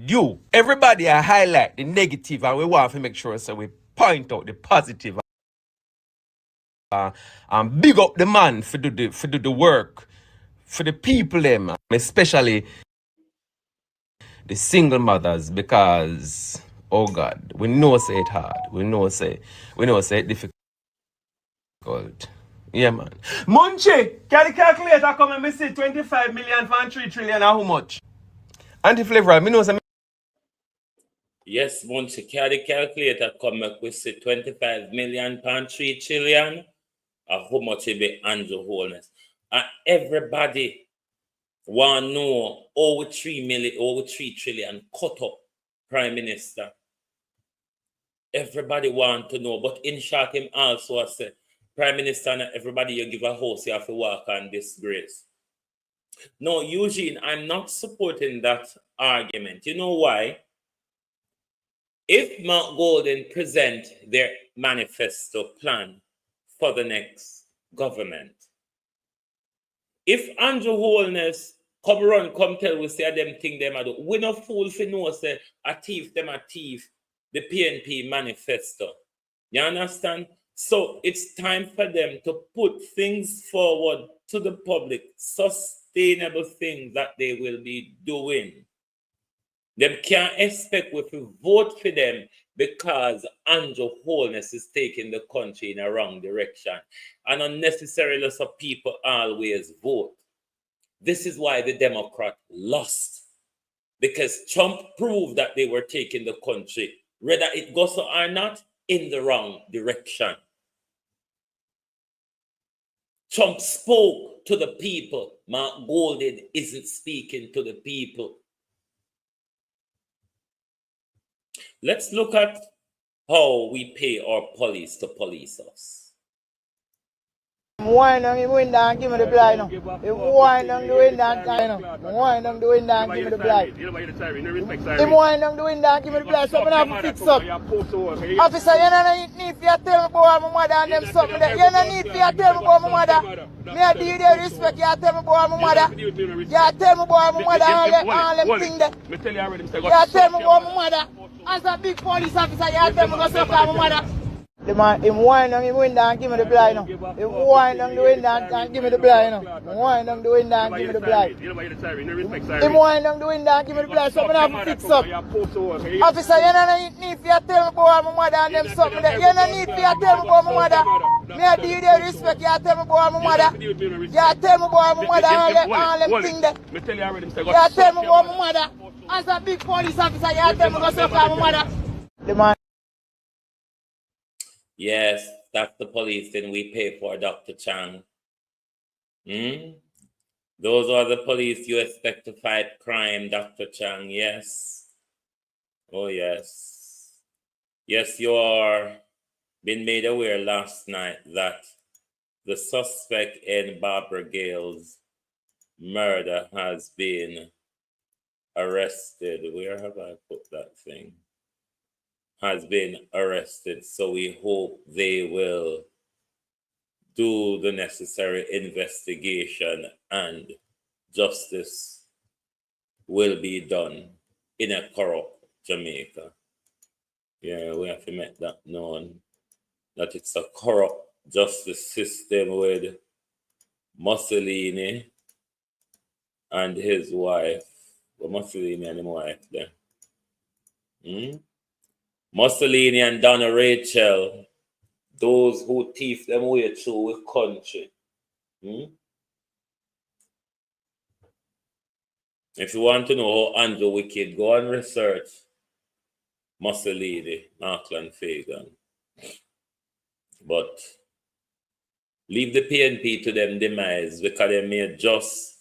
due. Everybody I highlight the negative and we want to make sure so we point out the positive and big up the man for do the work for the people them, especially the single mothers, because oh God, we know say it hard. We know say it difficult. Yeah, man. Munchie, can the calculator come and me see 25 million for 3 trillion and how much? Anti-flavor, me know say. Yes, Munchie, can the calculator come and we see 25 million pound 3 trillion? How much it be Andrew Holness? And everybody want to know over 3 trillion cut up Prime Minister. Everybody want to know, but in short, him also said, Prime Minister and everybody you give a house, you have to walk on disgrace. No, Eugene, I'm not supporting that argument. You know why? If Mount Golden present their manifesto plan for the next government, if Andrew Holness come tell we say them thing them do, we no fool for know say a thief them a thief the PNP manifesto. You understand? So it's time for them to put things forward to the public, sustainable things that they will be doing. Them can't expect we to vote for them because Andrew Holness is taking the country in a wrong direction. And unnecessarily so people always vote. This is why the Democrat lost. Because Trump proved that they were taking the country, whether it goes or not, in the wrong direction. Trump spoke to the people. Mark Golden isn't speaking to the people. Let's look at how we pay our police to police us. Wine on the window and give me the blind. Wine on the window and wine on the window and give me the blind. Him wine on the window and give me the blind, so I have to fix up. Officer, you don't need to tell me about my mother and them something there. You don't need to tell me about my mother. Me I do the respect, you tell me about my mother. You tell me about my mother, all them things there. You tell me about my mother. As a big police officer, you tell me about my mother. The man, him wine on the window and give me the blind. Him wine on the window and give me the blind. Wine on the window and give me the blind. Him wine on the window and give me the blind, so I have to fix up. Officer, you don't need to tell me about my mother and them something there. You don't need to tell me about my mother. Me I do the respect, you tell me about my mother. You tell me about my mother, all them things there. You tell me about my mother. As a big police officer, you tell me about my mother. The man. Yes, that's the police thing we pay for, Dr. Chang. Those are the police you expect to fight crime, Dr. Chang, yes. Oh, yes. Yes, you are been made aware last night that the suspect in Barbara Gale's murder has been arrested. Where have I put that thing? Has been arrested. So we hope they will do the necessary investigation and justice will be done in a corrupt Jamaica. Yeah, we have to make that known, that it's a corrupt justice system with Mussolini and his wife. Well, Mussolini and his wife there. Mussolini and Donna Rachel, those who thief them way through with country. If you want to know how Andrew wicked, go and research Mussolini, Markland Fagan. But leave the PNP to them demise, because they may just,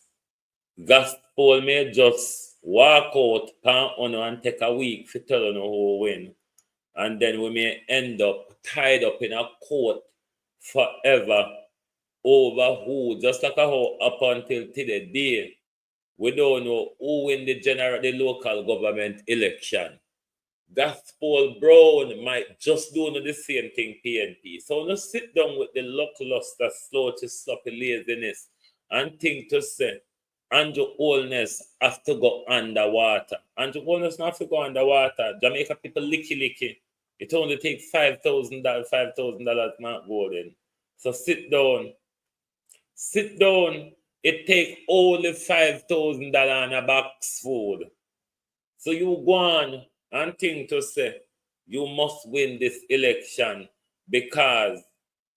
gospel may just walk out, pan on and take a week to tell you who win. And then we may end up tied up in a court forever over who, just like how up until today, we don't know who win the local government election. Gospel Brown might just do the same thing PNP. So let's sit down with the lackluster, slow to sloppy laziness and think to say, Andrew Holness has to go underwater. Andrew Holness not to go underwater. Jamaica people licky. It only takes $5,000 Mark Golden. So sit down. Sit down. It takes only $5,000 on a box food. So you go on and think to say, you must win this election because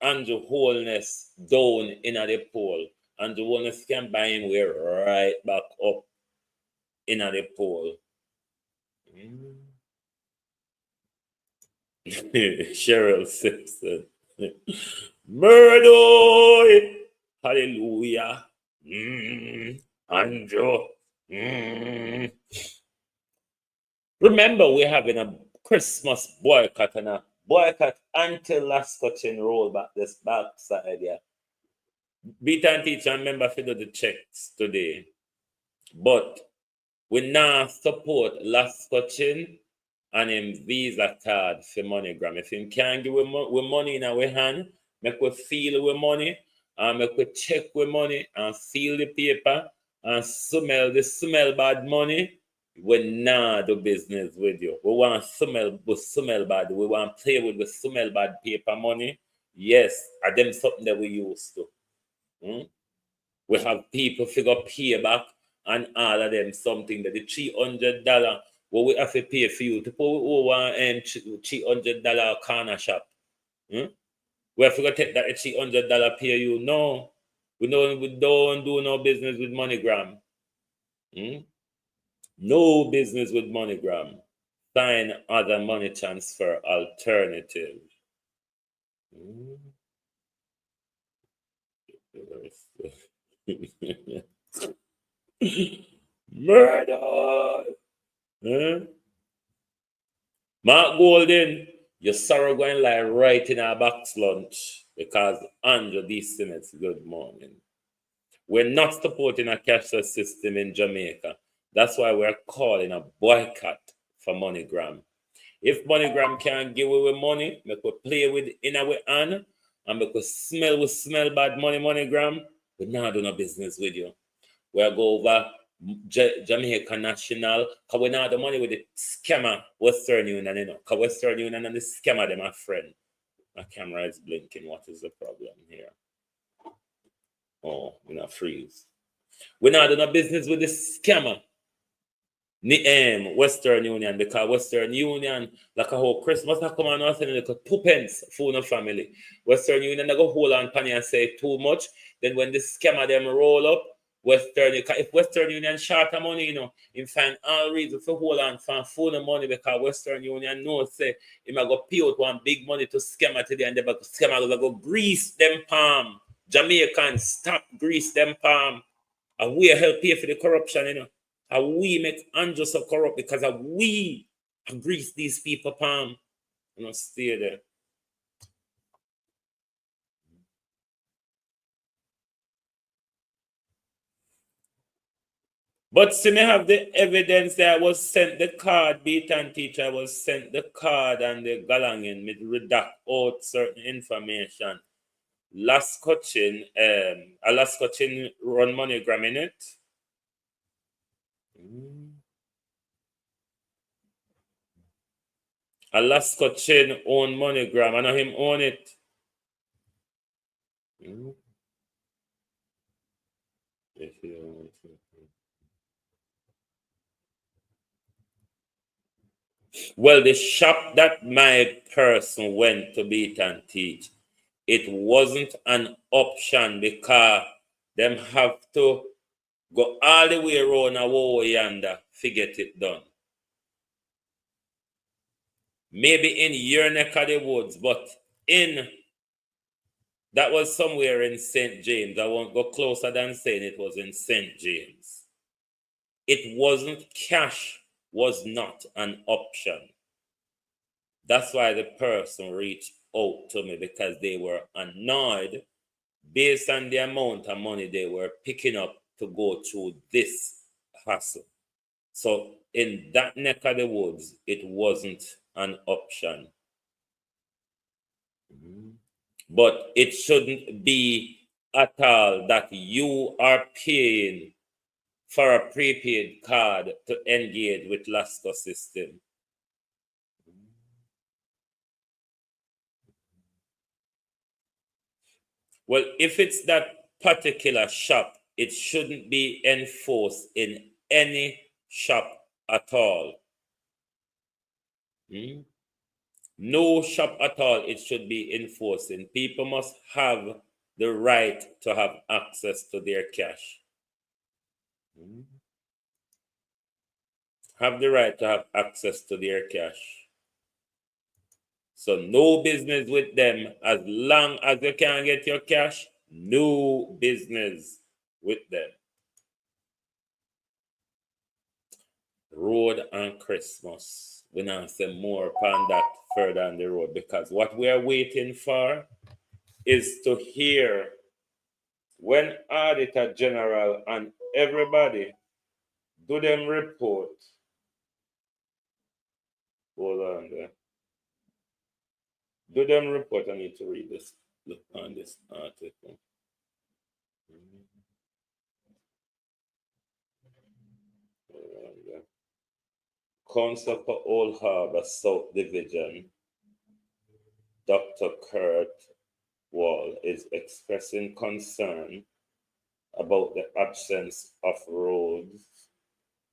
Andrew Holness down in the poll. Andrew Holness can buy him way right back up in the poll. Cheryl Simpson. Murder! Hallelujah. Andrew. Remember, we're having a Christmas boycott and a boycott until last touching roll back this backside, yeah. Beat and teach and remember to do the checks today. But we now support last touching and him Visa card for MoneyGram. If him can't give we money in our hand, make we feel with money, and make we check with money and feel the paper and smell bad money, we nah do business with you. We want smell bad. We want to play with smell bad paper money. Yes, and them something that we used to. We have people figure pay back and all of them something that the $300 what we have to pay for you to put over $300 corner shop. We have to take that $300 pay you. No, we don't do no business with MoneyGram. No business with MoneyGram. Find other money transfer alternative. Murder. Mark Golden, your sorrow going like right in our box lunch because Andrew D. Simmons, good morning. We're not supporting a cashless system in Jamaica. That's why we're calling a boycott for MoneyGram. If MoneyGram can't give away money, make we play with in our hand and make we smell bad money, MoneyGram, we not do no business with you. We'll go over Jamaica National, because we not the money with the scammer Western Union, you know. Because Western Union and the scammer, they're my friend. My camera is blinking. What is the problem here? Oh, we're not freeze. We're not doing a business with the scammer. Western Union, because Western Union, like a whole Christmas, I come on and say, like 2 pence for no family. Western Union, they go hold on penny and say too much. Then when the scammer them roll up, if Western Union short of money, you know, him find all reason for hold on for phone money because Western Union knows say he might go pay out one big money to scammer today and the scammer will go grease them palm. Jamaicans stop grease them palm. And we help pay for the corruption, you know. And we make Andrew so corrupt because we grease these people palm. You know, stay there. But see, me have the evidence that I was sent the card, beat and teacher, I was sent the card and the galangin, me redact out certain information. Last coaching run MoneyGram in it. A last coaching own MoneyGram, I know him own it. If you want to. Well, the shop that my person went to beat and teach, it wasn't an option because them have to go all the way around a wall yonder to get it done. Maybe in your neck of the woods, but that was somewhere in St. James. I won't go closer than saying it was in St. James. It wasn't cash, was not an option. That's why the person reached out to me because they were annoyed based on the amount of money they were picking up to go through this hassle. So in that neck of the woods, it wasn't an option. But it shouldn't be at all that you are paying for a prepaid card to engage with Lasco system. Well, if it's that particular shop, it shouldn't be enforced in any shop at all. No shop at all it should be enforced in. People must have the right to have access to their cash. Have the right to have access to their cash. So no business with them as long as you can get your cash. No business with them. Road and Christmas. we now say more upon that further on the road, because what we are waiting for is to hear when Auditor General and everybody do them report. Hold on there. Do them report. I need to read this. Look on this article. Hold on there. Council for Old Harbour South Division, Dr. Kurt Wall, is expressing concern about the absence of roads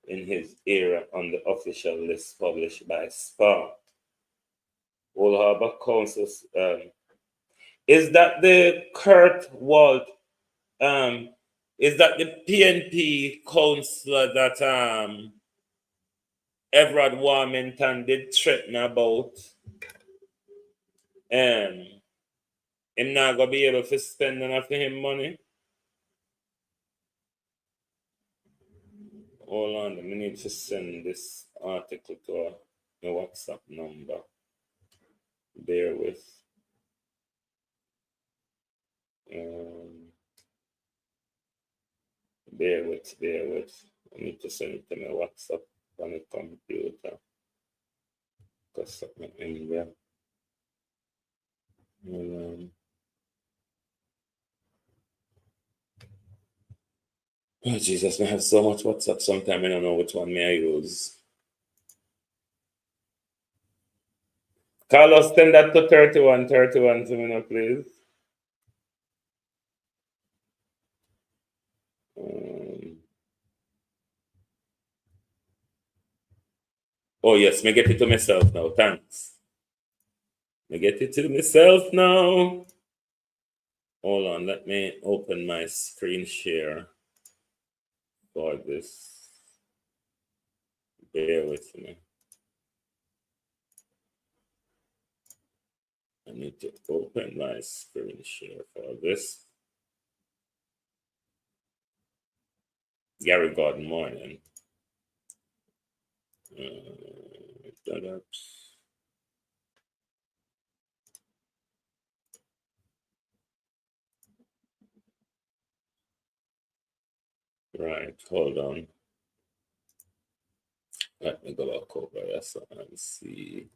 in his area on the official list published by SPA. Old Harbour Council, is that the Kurt Wall, is that the PNP councillor that Everard Warmington did threaten about? Him not gonna be able to spend enough of him money? Hold on, we need to send this article to a WhatsApp number. Bear with. Bear with. I need to send it to my WhatsApp on the computer. Got something in there. Oh, Jesus, I have so much WhatsApp. Sometimes I don't know which one may I use. Carlos, send that to 31 to me now, please. Oh, yes, me get it to myself now. Thanks. Me get it to myself now. Hold on, let me open my screen share for this. Bear with me. I need to open my screen share for this. Gary, good morning. Right, hold on. Let me go back over here so I can see.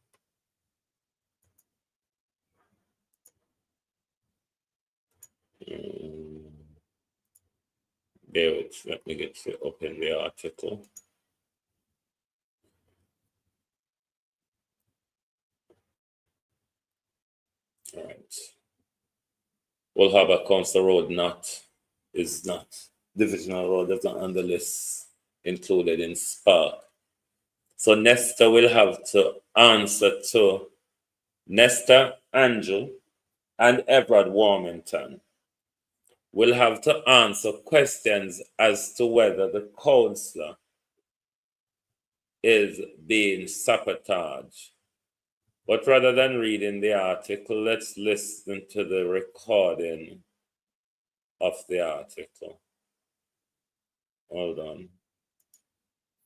Bear with, let me get to open the article. All right. We'll have a Council Road is not Divisional Road, that's not on the list included in SPA. So Nesta will have to answer to Nesta Angel and Everard Warmington will have to answer questions as to whether the councillor is being sabotaged. But rather than reading the article, let's listen to the recording of the article. Hold on.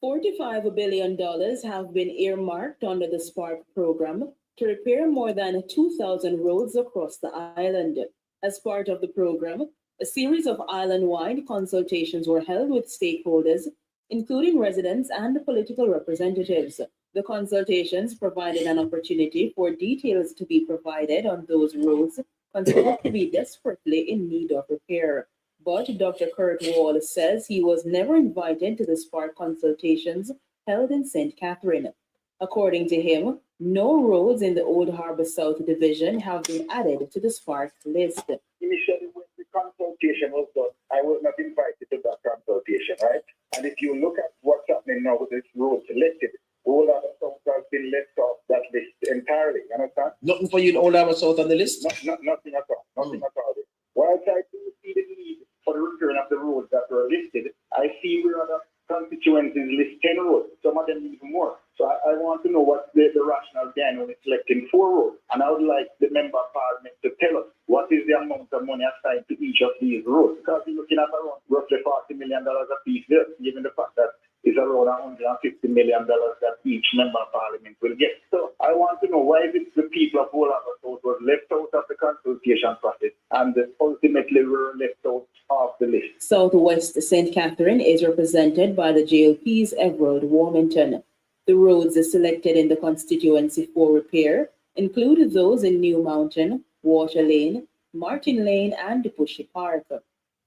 $45 billion have been earmarked under the SPARK program to repair more than 2,000 roads across the island. As part of the program, a series of island-wide consultations were held with stakeholders, including residents and political representatives. The consultations provided an opportunity for details to be provided on those roads considered to be desperately in need of repair. But Dr. Kurt Wall says he was never invited to the SPARK consultations held in St. Catherine. According to him, no roads in the Old Harbour South Division have been added to the SPARK list. Initially, when the consultation was done, I was not invited to that consultation, right? And if you look at what's happening now with this road selected, Old Harbour South has been left off that list entirely, you understand? Nothing for you in Old Harbour South on the list? Nothing at all. Nothing at all. Whilst I do see the need for the return of the roads that were listed, I see where other constituencies list 10 roads, some of them even more. So I want to know what the rationale behind when it's selecting 4 roads. And I would like the member of parliament to tell us what is the amount of money assigned to each of these roads. Because we're looking at around roughly $40 million a piece there, given the fact that it's around $150 million that each each member of parliament will get. So I want to know why the people of Holness was left out of the consultation process and ultimately were left out of the list. Southwest St. Catherine is represented by the JLP's Everard Warmington. The roads selected in the constituency for repair include those in New Mountain, Water Lane, Martin Lane, and Pushy Park.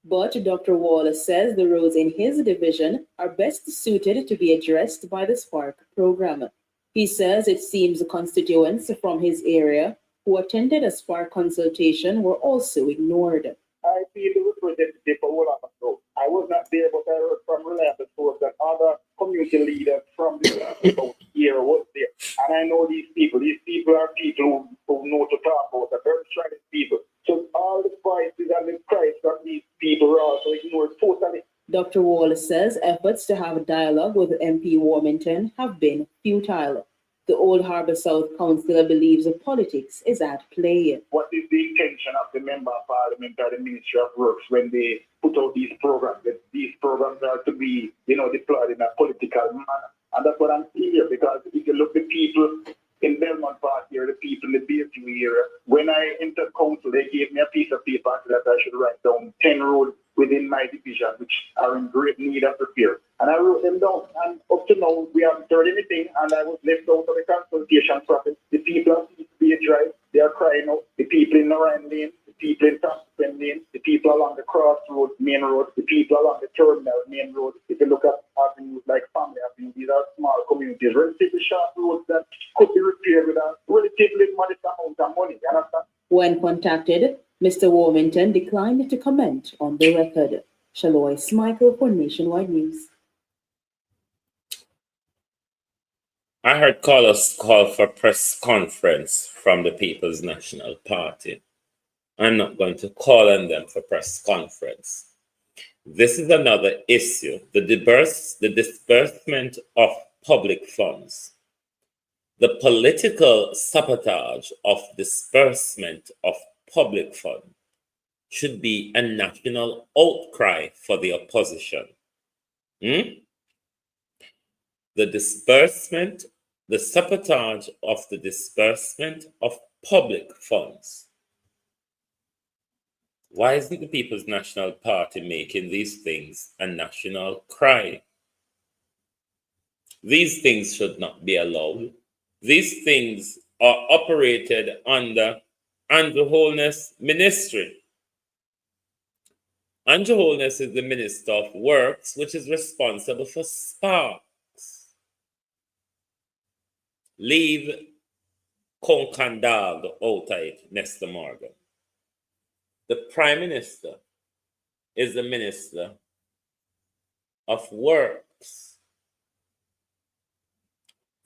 But Dr. Wallace says the roads in his division are best suited to be addressed by the Spark program. He says it seems the constituents from his area who attended a Spark consultation were also ignored. I feel the representative for Holness. I was not there, but I heard from reliable sources that other community leaders from the here was there. And I know these people. These people are people who know to talk about. They're very strong people. So all the voices and the cries from these people are also ignored totally. Dr. Wallace says efforts to have a dialogue with MP Warmington have been futile. The Old Harbour South councillor believes that politics is at play. What is the intention of the Member of Parliament or the Ministry of Works when they put out these programs? That these programs are to be, deployed in a political manner. And that's what I'm seeing here, because if you look at the people in Belmont Park here, the people in the BFU area, when I entered council, they gave me a piece of paper that I should write down 10 roads within my division, which are in great need of repair. And I wrote them down. And up to now, we haven't heard anything, and I was left out of the consultation process. The people of BH Drive, they are crying out. The people in Narayan Lane, the people in Thompson Lane, the people along the Crossroads main road, the people along the Terminal main road. If you look at avenues like Family Avenue, these are small communities, relatively short roads that could be repaired with a relatively modest amount of money. You understand? When contacted, Mr. Warmington declined to comment on the record. Shalois Michael for Nationwide News. I heard callers call for press conference from the People's National Party. I'm not going to call on them for press conference. This is another issue, the disbursement of public funds. The political sabotage of disbursement of public funds should be a national outcry for the opposition. The sabotage of the disbursement of public funds. Why isn't the People's National Party making these things a national cry? These things should not be allowed. These things are operated under Andrew Holness ministry. Andrew Holness is the Minister of Works, which is responsible for sparks. Leave Konkandag out of it, Nesta Morgan. The Prime Minister is the Minister of Works.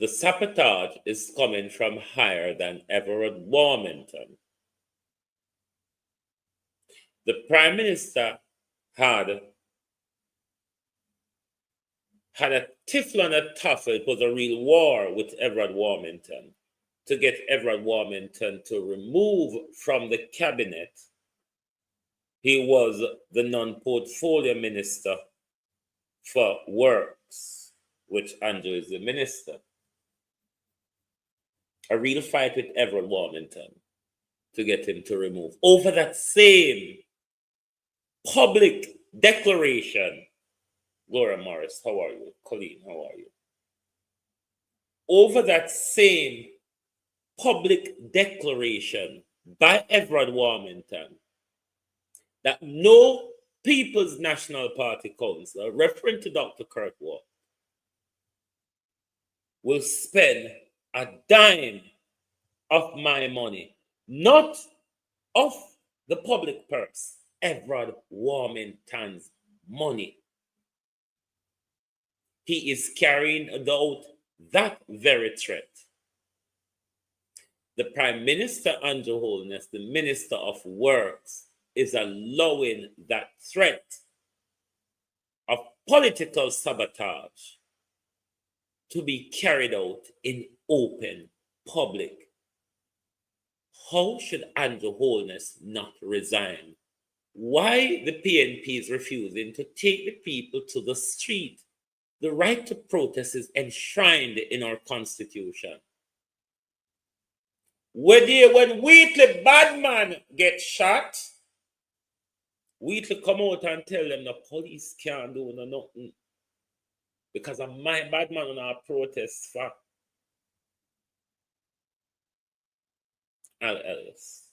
The sabotage is coming from higher than Everard Warmington. The Prime Minister had a tiffle and a tuffle. It was a real war with Everard Warmington to get Everard Warmington to remove from the cabinet. He was the non-portfolio minister for Works, which Andrew is the minister. A real fight with Everard Warmington to get him to remove. Over that same public declaration. Laura Morris, how are you? Colleen, how are you? Over that same public declaration by Everard Warmington that no People's National Party councillor, referring to Dr. Kirkwood, will spend a dime of my money, not of the public purse, Everard Warmington's money. He is carrying out that very threat. The Prime Minister, Andrew Holness, the Minister of Works, is allowing that threat of political sabotage to be carried out in open public. How should Andrew Holness not resign? Why the PNP is refusing to take the people to the street? The right to protest is enshrined in our Constitution. When Wheatley bad man get shot, Wheatley come out and tell them the police can't do nothing because of my bad man on our protest for Al Ellis.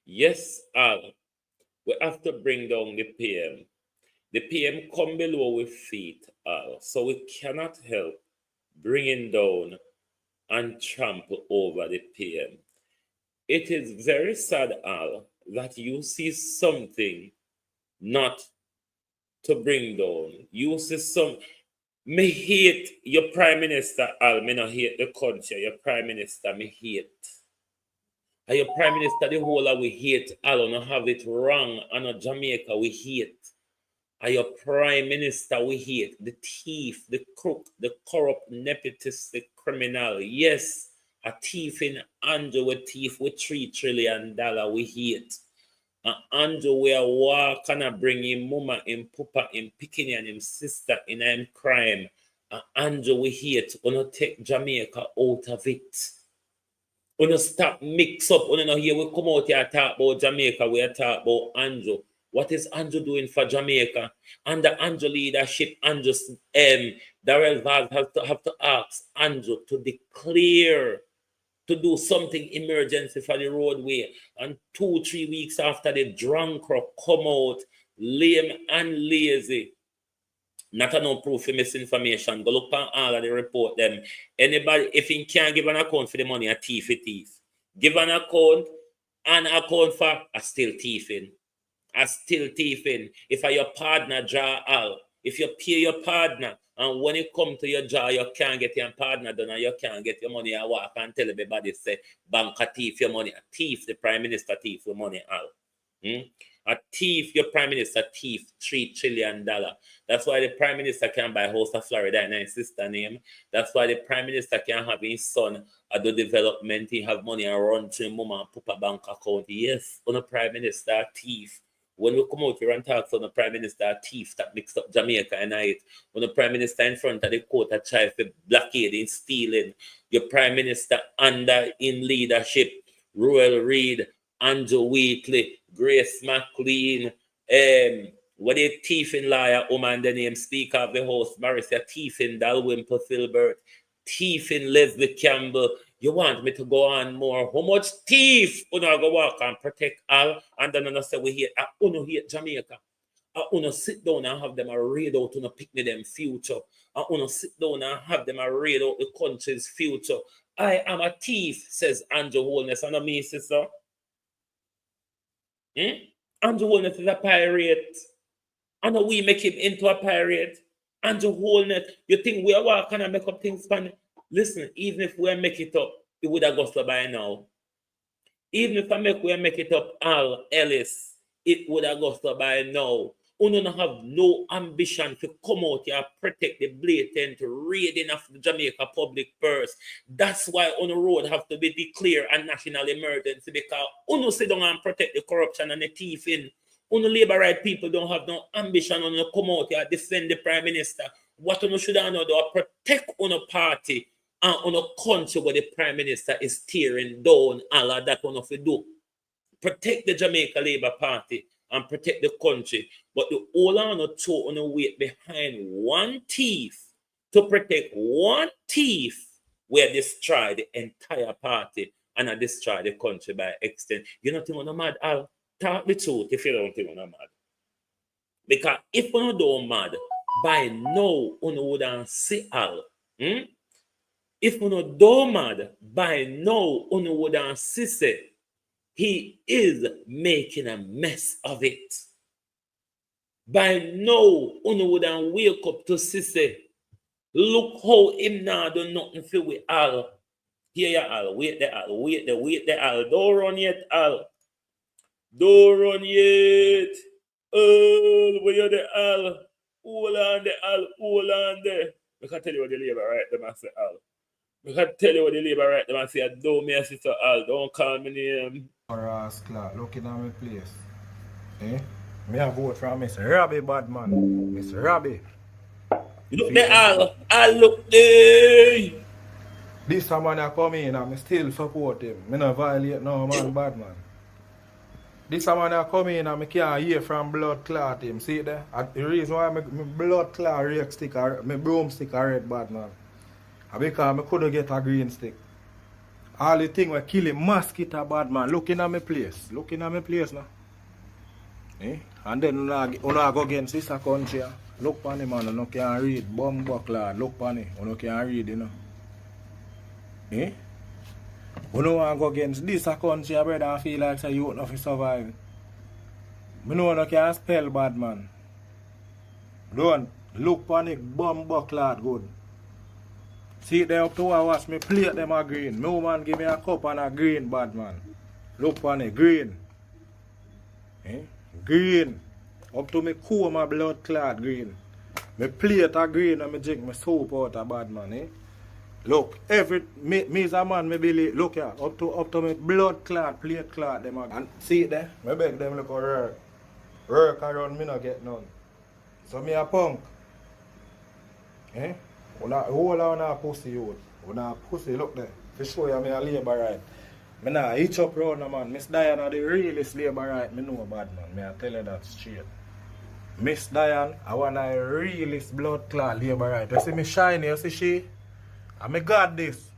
Yes, Al, we have to bring down the PM. The PM come below with feet, Al, so we cannot help bringing down and trample over the PM. It is very sad, Al, that you see something not to bring down. You see some. Me hate your Prime Minister, Al. Me not hate the country. Your Prime Minister, me hate. And your Prime Minister, the whole of we hate, Al. No have it wrong. And Jamaica, we hate. And your Prime Minister, we hate. The thief, the crook, the corrupt, nepotistic criminal. Yes, a thief in Andrew, a thief with $3 trillion, we hate. And Andrew will walk and bring him mama, him papa, him picking and him sister in him crime. And Andrew we hate. Wanna take Jamaica out of it. Wanna stop mix up. Wanna here we come out here talk about Jamaica. We talk about Andrew. What is Andrew doing for Jamaica? Under Andrew leadership, Andrew Darrell Vaz have to ask Andrew to declare to do something emergency for the roadway. And 2-3 weeks after the drunk crowd come out, lame and lazy. Not no proof of misinformation. Go look on all of the report them. Anybody, if he can't give an account for the money, a thief. Give an account for a still thieving. If your partner draw all, if you pay your partner, and when it come to your jaw, you can't get your partner done and you can't get your money, I walk and tell everybody, say, bank a thief your money. A thief, the Prime Minister thief your money all. A thief, your Prime Minister thief $3 trillion. That's why the Prime Minister can buy house of Florida in his sister name. That's why the Prime Minister can have his son do development. He have money and run to him mama and put a bank account. Yes, on a Prime Minister thief. When we come out here and talk to the Prime Minister thief that mixed up Jamaica and I, when the Prime Minister in front of the court a try for blockading, stealing, your Prime Minister under in leadership, Royal Reid, Andrew Wheatley, Grace McLean, what a thieving lawyer, woman the name Speaker of the House, Marissa, thieving Dalwymple Filbert, thieving Leslie Campbell. You want me to go on more? How much thief uno go walk and protect all? And then I say we hate, uno hate Jamaica. Uno sit down and have them a read out uno picnic them future. Uno sit down and have them a read out the country's future. I am a thief, says Andrew Holness. And me, sister. Andrew Holness is a pirate. And we make him into a pirate. Andrew Holness, you think we are walking and make up things funny? Listen, even if we make it up, it would have got by now. Even if we make it up, Al Ellis, it would have got by now. We don't have no ambition to come out here and protect the blatant raiding of the Jamaica public purse. That's why on the road have to be declared a national emergency because we sit down and protect the corruption and the thieving. Labor right people don't have no ambition to come out here and defend the Prime Minister. What we should have done is protect on a party and on a country where the Prime Minister is tearing down all of that one of you do. Protect the Jamaica Labour Party and protect the country. But the whole on a two on a wait behind one thief to protect one thief where destroy the entire party and destroy the country by extent. You don't think I'm mad, Al? Talk the truth if you don't think I'm mad. Because if you don't mad, by now you wouldn't see Al. If you don't mad, by now you wouldn't see say he is making a mess of it. By now you wouldn't wake up to see say, look how him now do nothing for with Al. Here you Al, wait the Al. Don't run yet, Al. Don't run yet. Where you the Al? Hold on there. I can tell you what the labor right them and say Al. I can tell you what the labor right them and say, don't me sister Al, don't call me name. Rascal, looking at my place. Me a vote for Miss Robbie Badman. Miss Robbie. Look See there, Al look there. this a man a come in and me still support him. Me no violate no man bad man. This a man a come in and me can't hear from blood clot him. See it there? And the reason why me blood clot rake stick or me broomstick a red bad man. Because me couldn't get a green stick. All the thing we kill him mosquito bad man. Looking at me place. Looking at me place now. Eh? And then una go against this country. Look on him man, you can't read. Bomb buckler, look on him. You can't read, you know. Eh? You know want go against this country, brother, and feel like say you won't have to survive. You know you can't spell bad man. Don't look on it, bomb buckler good. See it there up to I watch me plate them a green. No man give me a cup and a green bad man. Look on it, green. Eh? Green. Up to me cool my blood clot green. Me plate a green and me drink my soup out a bad man, eh? Look, me as a man, me believe, look here, up to me blood clot, plate clot them a, and see it there, me beg them look at work. Work around me no get none. So me a punk. Eh? Whole on a pussy youth. Una pussy look there. For show you me a labor right. Me nah hitch up round no man. Miss Diana the realest labor right. Me know bad man. Me I tell you that straight. Miss Diane, I want a realest blood clot labor right. You see me shiny, you see she? I me got this.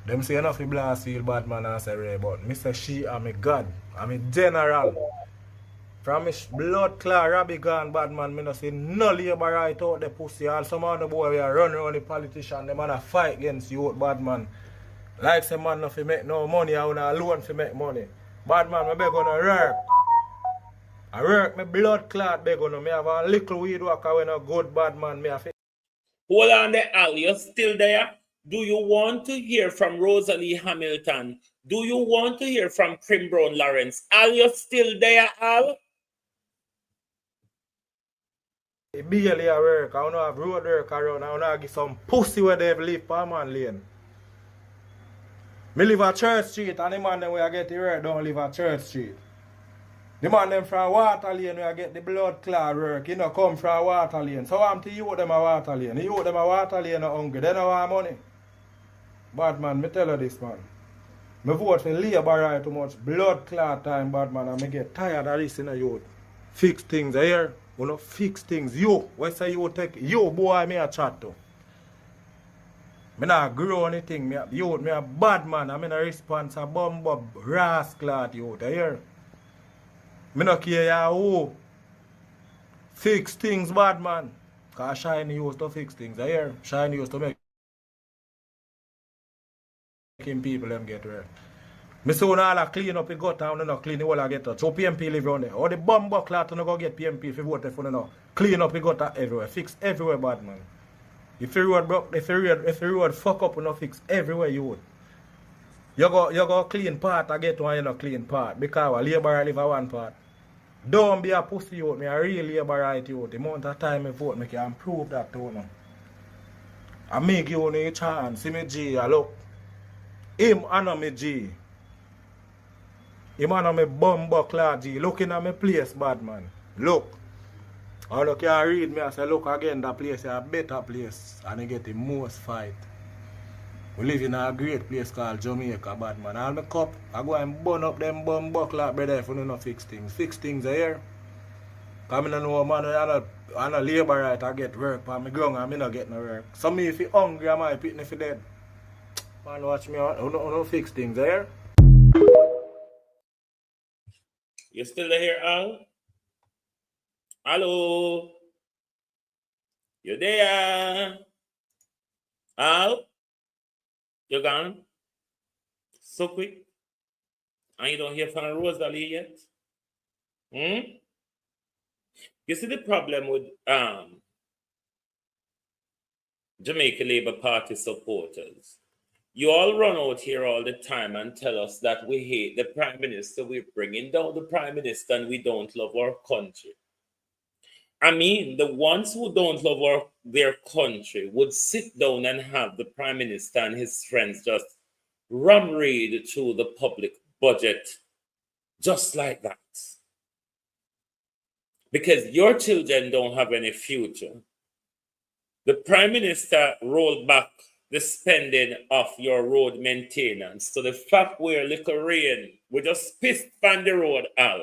Them say enough you blast feel bad man and say Ray, but me say she and me God. I'm a general. From me blood clot Robbie gone bad man, me no see no labor right out the pussy. All some other boy we are run around the politician, them man a fight against you bad man. Like some man no fi make no money, I want a loan fi make money. Bad man, me beg on a work. I work me blood clot beg on me have a little weed worker when a good bad man me have. Hold on there, Al. You're still there? Do you want to hear from Rosalie Hamilton? Do you want to hear from Prim Brown Lawrence? Al, you're still there, Al? Barely a work, I don't have road work around, I don't give some pussy where they live per man lane. Me live at Church Street and the man them where I get the work don't live at Church Street. The man them from Water Lane where I get the blood clot work, you know come from Water Lane. So I'm to you them a Water Lane. You them a Water Lane are hungry, they don't want money. Bad man, me tell you this man. Me vote for labor right too much blood clot time bad man and me get tired of this in a youth. Fix things here. You know, fix things. You, what say you take, you boy me a chat to. Me not grow anything, me a bad man, I mean a response a bumbo rascal youth, you hear? Me no care ya who. Fix things bad man. Cause Shiny used to fix things, you hear? Shiny used to make people them get right. Me soon all a clean up the gutter and no clean the whole a get out. So PMP live around there. Or the bumbo clot and go get PMP if you vote for no. Clean up the gutter everywhere. Fix everywhere bad man. If the road broke, if the road fuck up and no fix everywhere you would. You go clean part I get one you no clean part. Because a labor live a one part. Don't be a pussy youth, me a real labor right youth. The amount of time I vote me can prove that to you. I make you a chance. See me G, I look. Him and me G. Him and me bumbo clot G. Looking at me place bad man. Look. All you can read me, I say, look again, that place is a better place. And you get the most fight. We live in a great place called Jamaica, bad man. All my cup, I go and burn up them bum buckler, brother, if you don't know fix things. Fix things here. Because I don't know, man, I'm a labor right, I get work. But I'm grown, I don't get no work. So me, if you hungry, I might pitch if you dead. Man, watch me, I don't fix things here. You still here, Al? Hello? You there? Al? You gone? So quick? And you don't hear from Rosalie yet? You see the problem with Jamaica Labour Party supporters? You all run out here all the time and tell us that we hate the Prime Minister, we're bringing down the Prime Minister and we don't love our country. I mean, the ones who don't love their country would sit down and have the Prime Minister and his friends just rum read through the public budget just like that. because your children don't have any future. The Prime Minister rolled back the spending of your road maintenance. So the fact where little rain, we just pissed on the road, Al,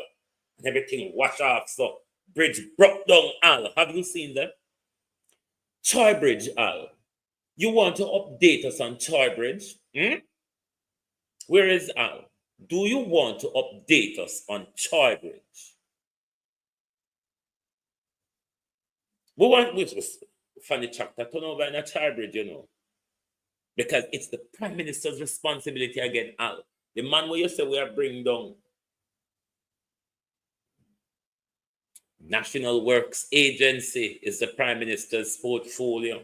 and everything wash off. So bridge broke down, Al. Have you seen that? Choy Bridge, Al. You want to update us on Choy Bridge? Where is Al? Do you want to update us on Choy Bridge? We want which was funny chapter turn over in a Choy Bridge, you know. Because it's the Prime Minister's responsibility again, Al. The man where you say we are bringing down National Works Agency is the Prime Minister's portfolio.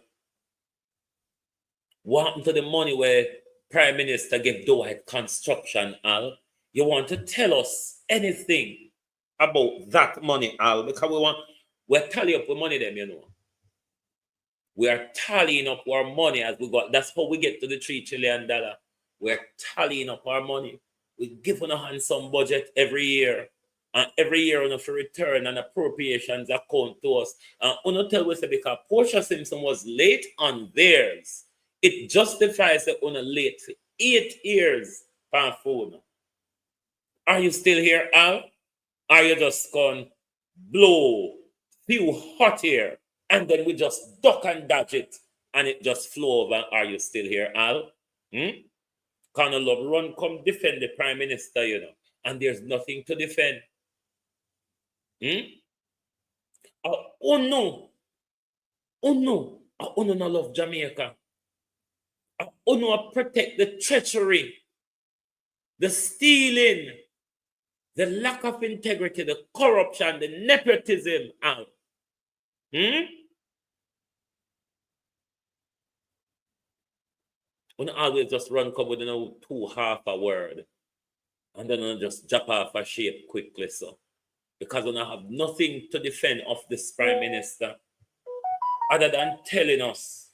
What happened to the money where Prime Minister gave Dwight construction, Al? You want to tell us anything about that money, Al? Because we're tallying up the money them, you know. We are tallying up our money as we got. That's how we get to the $3 trillion. We're tallying up our money. We give on a handsome budget every year. And every year on a return and appropriations account to us. And on tell us because Portia Simpson was late on theirs. It justifies that on a late for 8 years per phone. Are you still here, Al? Are you just gone blow few hot air and then we just duck and dodge it and it just flow over? Are you still here, Al? Colonel Love, run, come defend the Prime Minister, you know, and there's nothing to defend. Oh no, oh no, no love Jamaica. Oh no, protect the treachery, the stealing, the lack of integrity, the corruption, the nepotism, Al. When always just run come with two half a word and then just drop off a shape quickly, so. Because when I have nothing to defend of this Prime Minister other than telling us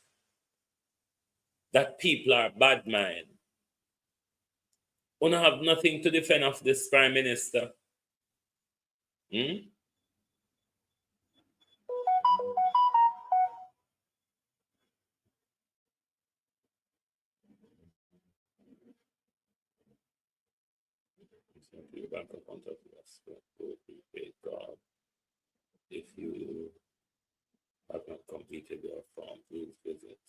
that people are bad mind. When I have nothing to defend of this Prime Minister. Bank account of God. If you have not completed your form, please visit.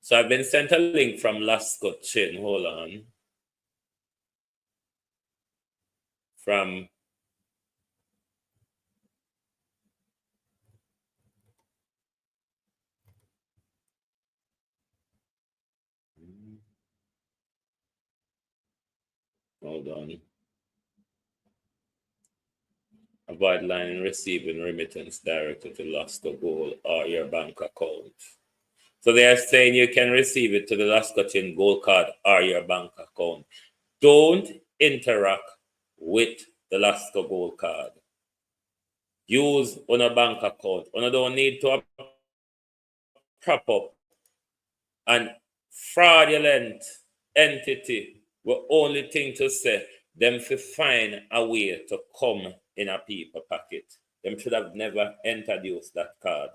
So I've been sent a link from Lascott Chin. Hold on. From hold on. Avoid line and receiving remittance directed to Lascott Gold or your bank account. So they are saying you can receive it to the Lascott Chin Gold card or your bank account. Don't interact with the Lascott Gold card. Use on a bank account. You don't need to prop up and fraudulent entity. The only thing to say, them to find a way to come in a paper packet. Them should have never introduced that card.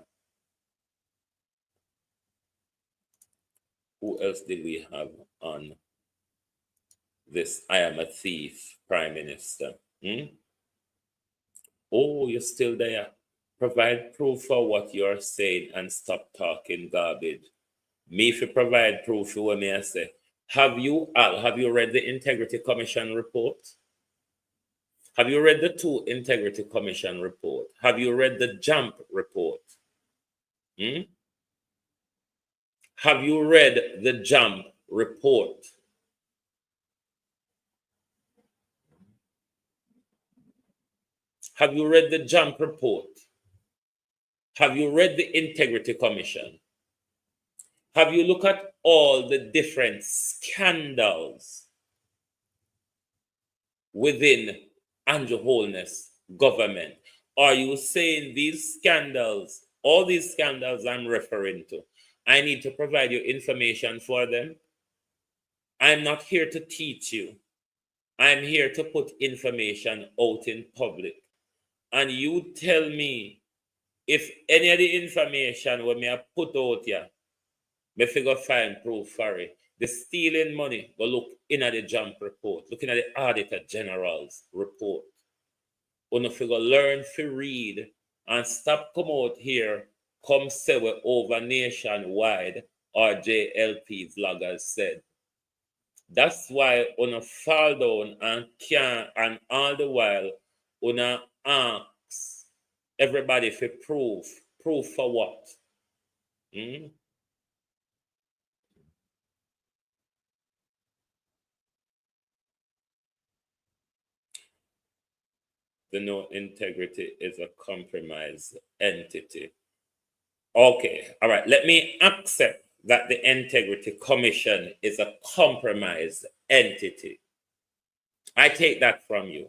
Who else did we have on this I am a thief Prime Minister? Oh, you're still there. Provide proof for what you're saying and stop talking garbage. Me if you provide proof for what I say. Have you read the Integrity Commission report? Have you read the 2 Integrity Commission report? Have you read the JAMP report? Have you read the JAMP report? Have you read the JAMP report? Have you read the Integrity Commission? Have you looked at all the different scandals within Andrew Holness government? Are you saying these scandals, all these scandals I'm referring to, I need to provide you information for them? I'm not here to teach you. I'm here to put information out in public. and you tell me if any of the information when me have put out here, me figure find proof for it. The stealing money, go look in at the jump report, looking at the Auditor General's report. Una figure learn to read and stop come out here, come say we over nationwide, or JLP vloggers said. That's why una fall down and can't, and all the while una ask everybody for proof. Proof for what? Hmm? The no integrity is a compromised entity. Okay, all right. Let me accept that the Integrity Commission is a compromised entity. I take that from you.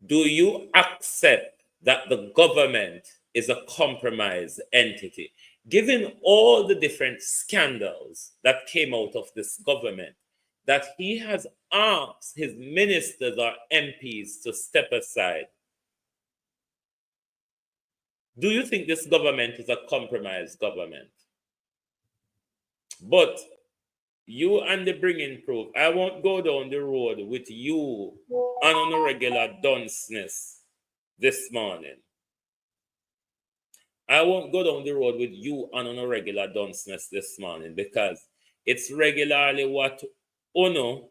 Do you accept that the government is a compromised entity? Given all the different scandals that came out of this government, that he has asked his ministers or MPs to step aside, do you think this government is a compromised government? But you and the bringing proof, I won't go down the road with you on a regular dunceness this morning. I won't go down the road with you on a regular dunceness this morning, because it's regularly what UNO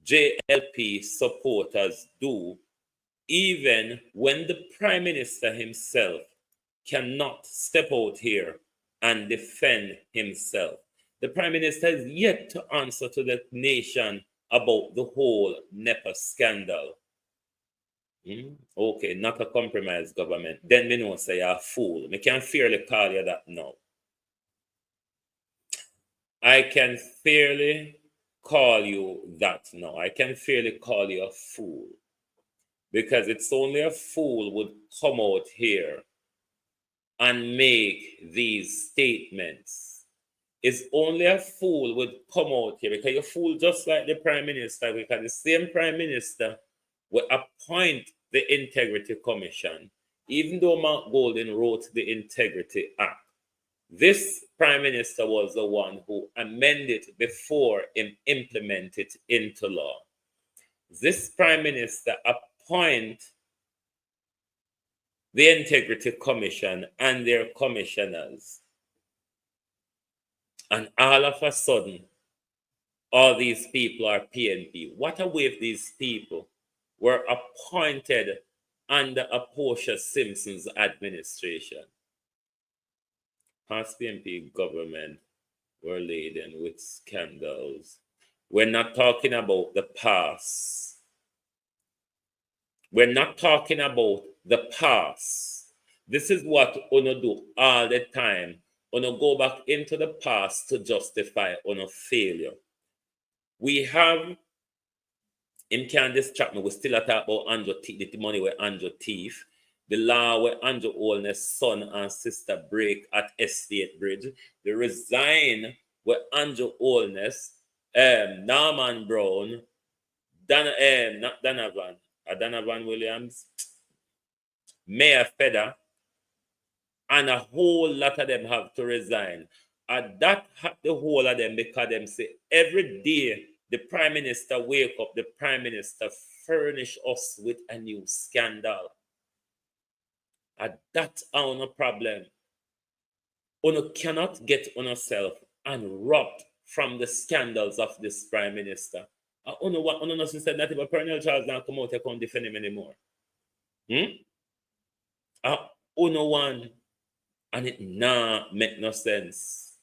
JLP supporters do, even when the Prime Minister himself cannot step out here and defend himself. The Prime Minister is yet to answer to the nation about the whole NEPA scandal. Okay, not a compromised government. Then me know say you're a fool. Me can fairly call you that now. I can fairly call you that now. I can fairly call you a fool. Because it's only a fool would come out here and make these statements. It's only a fool would come out here, because you're a fool just like the Prime Minister, because the same Prime Minister will appoint the Integrity Commission, even though Mark Golden wrote the Integrity Act. This Prime Minister was the one who amended before him implement it into law. This Prime Minister appoint the Integrity Commission and their commissioners. And all of a sudden, all these people are PNP. What a wave these people were appointed under a Portia Simpson's administration. Past PNP government were laden with scandals. We're not talking about the past. We're not talking about the past. This is what UNO do all the time. UNO go back into the past to justify UNO failure. We have, him can't distract me, we still talk about Andrew Thief, the money where Andrew Thief, the law where Andrew Holness' son and sister break at Estate Bridge, the resign where Andrew Holness, Norman Brown, not Donovan Williams, Mayor Feder, and a whole lot of them have to resign. And that the whole of them, because them say every day the Prime Minister wake up, the Prime Minister furnish us with a new scandal. And that's our problem. UNO cannot get on yourself unwrapped from the scandals of this Prime Minister. UNO nothing said that if Perennial Charles now come out, they can't defend him anymore. UNO one, and it make no sense.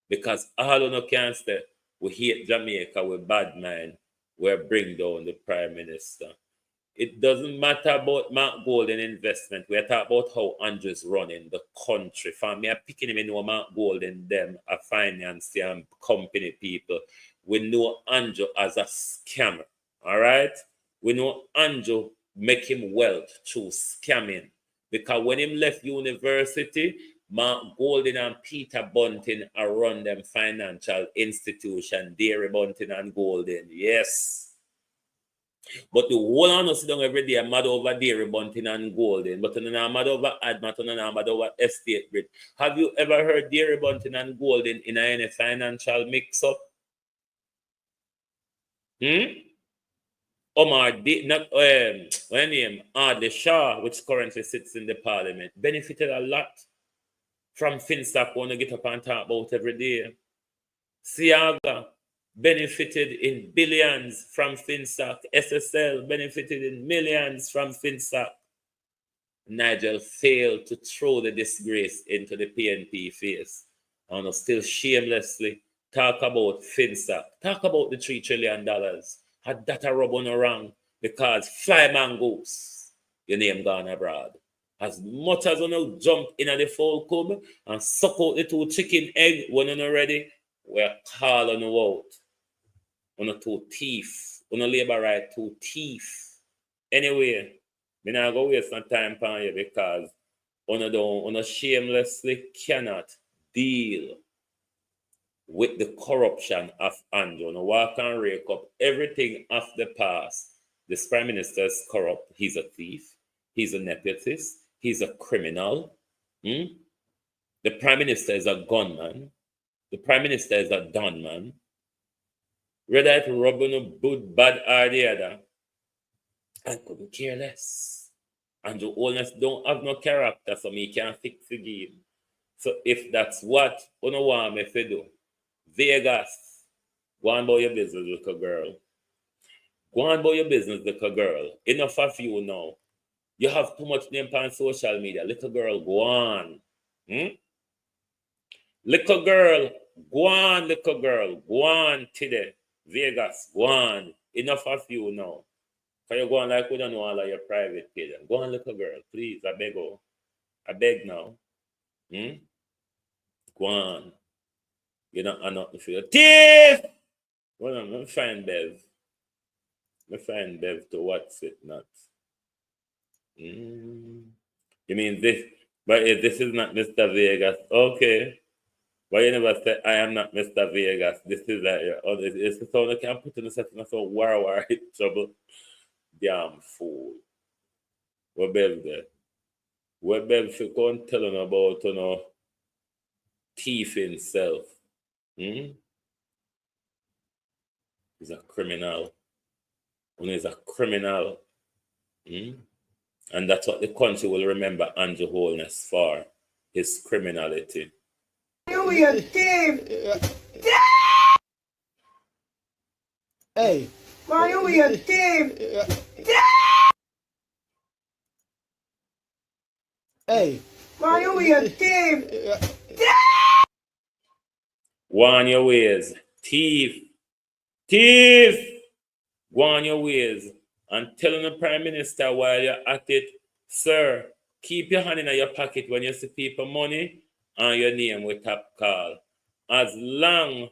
Because all UNO can say, we hate Jamaica, we bad mind, we bring down the Prime Minister. It doesn't matter about Mark Golden investment. We're talking about how Andrew's running the country. For me, I'm picking him in Mark Golden, them, a finance and company people. We know Andrew as a scammer. All right? We know Andrew make him wealth through scamming. Because when he left university, Mark Golden and Peter Bunting are run them financial institution, Dairy Bunting and Golden. Yes. But the whole of us sit down every day mad over Dairy Bunting and Golden, but you're not mad over Admat, you're not mad over Estate Bridge. Have you ever heard Dairy Bunting and Golden in any financial mix-up? Omar, not my name, Ardley Shaw, which currently sits in the parliament, benefited a lot from Finstock when you get up and talk about every day. Siaga benefited in billions from Finstock. SSL benefited in millions from Finstock. Nigel failed to throw the disgrace into the PNP face and still shamelessly talk about Finstock. Talk about the $3 trillion. Had that a rub on around because fly mangoes, your name gone abroad. As much as you jump in at the full cub and suck out the 2 chicken egg when you're ready, we're calling you out. On a 2 thief. On a labor right 2 thief. Anyway, I'm not going to waste some time on you because on a shamelessly cannot deal with the corruption of Andrew. No walk and rake up everything of the past. This prime minister is corrupt. He's a thief. He's a nepotist. He's a criminal. The prime minister is a gunman. The prime minister is a dunman. Whether it's rubbing a good, bad or the other, I couldn't care less. Andrew Holness don't have no character, so me can't fix the game. So if that's what you want me to do, Vegas, go on about your business, little girl. Go on about your business, little girl. Enough of you now. You have too much name on social media. Little girl, go on. Little girl, go on, little girl. Go on today. Vegas, go on. Enough of you now. Can you go on like we don't know all of your private page? Go on, little girl, please. I beg you. I beg now. Go on. You know, I'm not for your teeth. Well, I'm going to find Bev. I'm find Bev to what's it not. You mean this? But if this is not Mr. Vegas, okay. But you never said, I am not Mr. Vegas. This is like, oh, this is the sound I can't put in the setting of so war trouble. Damn fool. What Bev there? What Bev should go and tell him about, thief himself? He's a criminal. He's a criminal. And that's what the country will remember Andrew Holness for, his criminality. You a thief! Hey, why you a thief? Hey, why you a thief? Go on your ways, thief. Thief! Go on your ways. And telling the Prime Minister while you're at it, sir, keep your hand in your pocket when you see people money and your name with top call. As long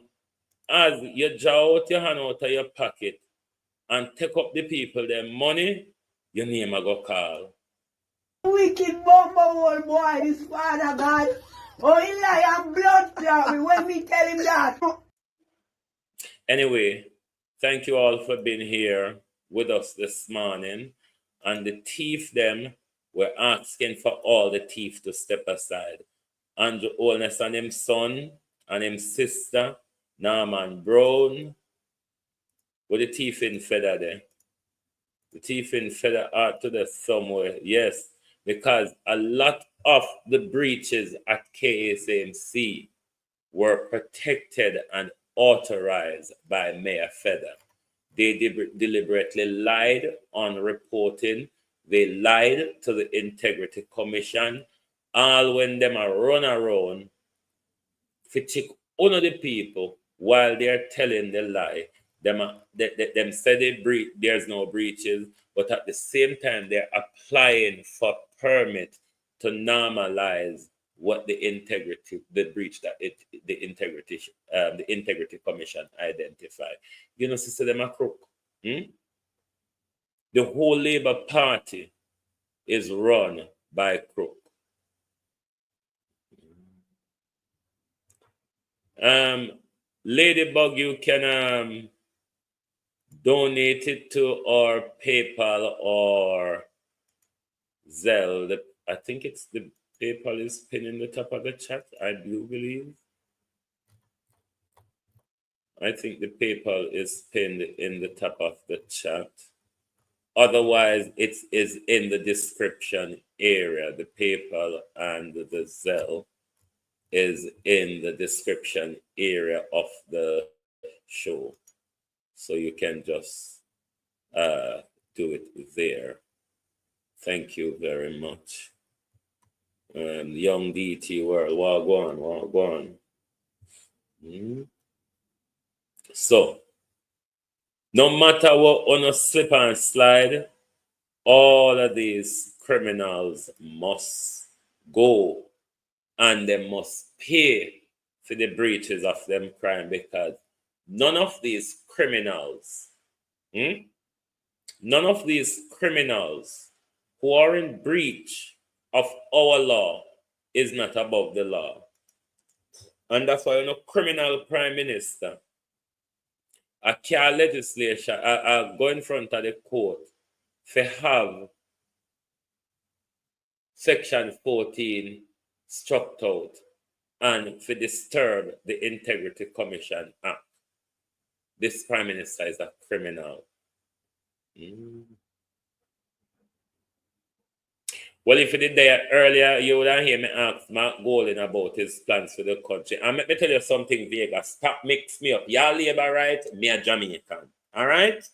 as you draw out your hand out of your pocket and take up the people their money, your name will go call. Wicked bomber old boy, this father God. Oh, he lie and blood clot me when me tell him that. Anyway, thank you all for being here with us this morning. And the thief them were asking for all the thief to step aside. Andrew Holness and him son and him sister, Norman Brown. With the thief in feather there. The thief in feather out to the somewhere. Yes, because a lot of the breaches at KSMC were protected and authorized by Mayor Feather. They deliberately lied on reporting. They lied to the Integrity Commission. All when them are run around to check one of the people while they're telling the lie. Them say there's no breaches, but at the same time they're applying for permit to normalize what the breach that the Integrity Commission identified. You know, sister, them a crook. The whole Labour Party is run by crook. Ladybug, you can donate it to our PayPal or Zelle. I think it's the PayPal is pinned in the top of the chat, I do believe. I think the PayPal is pinned in the top of the chat. Otherwise, it is in the description area. The PayPal and the Zelle is in the description area of the show. So you can just do it there. Thank you very much. Young DT World, wagwan. So, no matter what on a slip and slide, all of these criminals must go and they must pay for the breaches of them crime, because none of these criminals who are in breach of our law is not above the law. And that's why criminal prime minister, a care legislation, go in front of the court to have Section 14 struck out and to disturb the Integrity Commission Act. This prime minister is a criminal. Well, if you did there earlier, you would have heard me ask Mark Golding about his plans for the country. And let me tell you something, Vegas. Stop mix me up. Y'all Labour, right? Me a Jamaican. All right?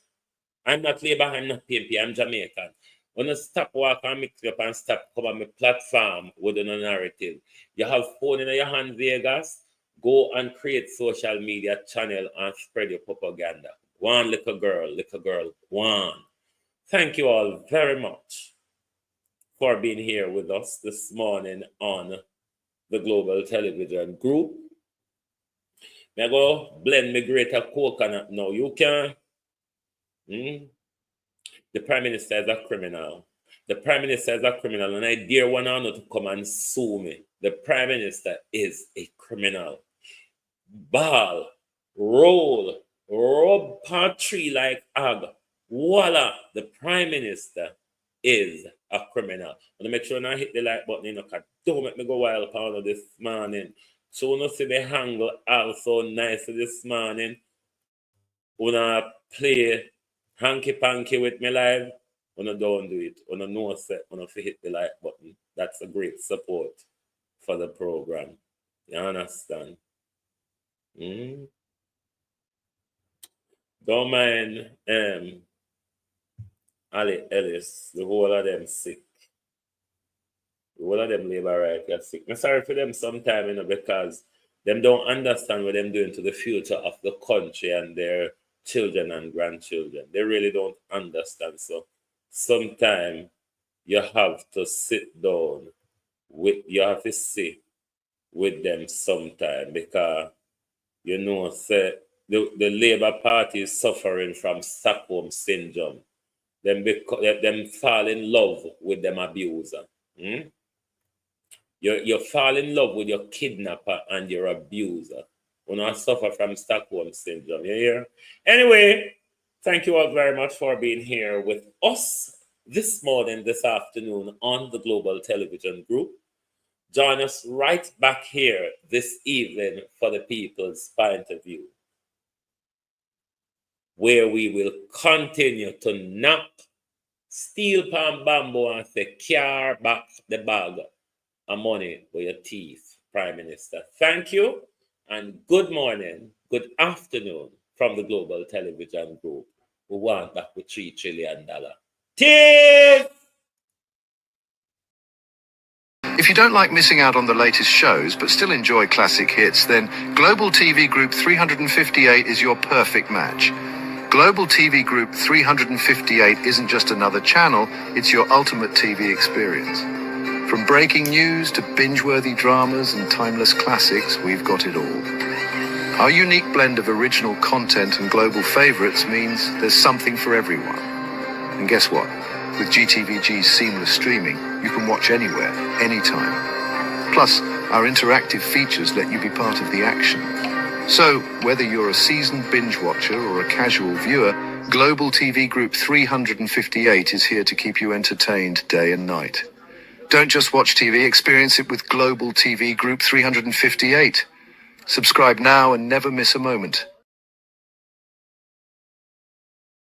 I'm not Labour, I'm not PNP, I'm Jamaican. When you stop walk and mix me up and stop come on my platform with a narrative. You have phone in your hand, Vegas. Go and create social media channel and spread your propaganda. One little girl, one. Thank you all very much for being here with us this morning on the Global Television Group. I go blend me greater coconut now. You can. The Prime Minister is a criminal. The Prime Minister is a criminal, and I dare one or not to come and sue me. The Prime Minister is a criminal. Ball, roll, rub part tree like hog. Voila, the Prime Minister is a criminal. And make sure I hit the like button, because don't make me go wild pound this morning. So you see the angle also nice this morning. When I play hanky panky with me live, when I don't do it, when I know set, when I hit the like button, that's a great support for the program. You understand? Don't mind Ali Ellis, the whole of them sick. The whole of them Labour right are sick. I'm sorry for them sometime, because them don't understand what them doing to the future of the country and their children and grandchildren. They really don't understand. So sometimes you have to sit down you have to sit with them sometime, because say the Labour Party is suffering from Stockholm syndrome. Them fall in love with them abuser. You fall in love with your kidnapper and your abuser. You not suffer from Stockholm syndrome. You hear? Anyway, thank you all very much for being here with us this morning, this afternoon on the Global Television Group. Join us right back here this evening for the People's Point of View, where we will continue to knock steel pan bamboo and say, car back the bag of money with your teeth, Prime Minister. Thank you, and good morning, good afternoon from the Global Television Group. We want back with $3 trillion. Teeth! If you don't like missing out on the latest shows but still enjoy classic hits, then Global TV Group 358 is your perfect match. Global TV Group 358 isn't just another channel, it's your ultimate TV experience. From breaking news to binge-worthy dramas and timeless classics, we've got it all. Our unique blend of original content and global favorites means there's something for everyone. And guess what? With GTVG's seamless streaming, you can watch anywhere, anytime. Plus, our interactive features let you be part of the action. So, whether you're a seasoned binge watcher or a casual viewer, Global TV Group 358 is here to keep you entertained day and night. Don't just watch TV, experience it with Global TV Group 358. Subscribe now and never miss a moment.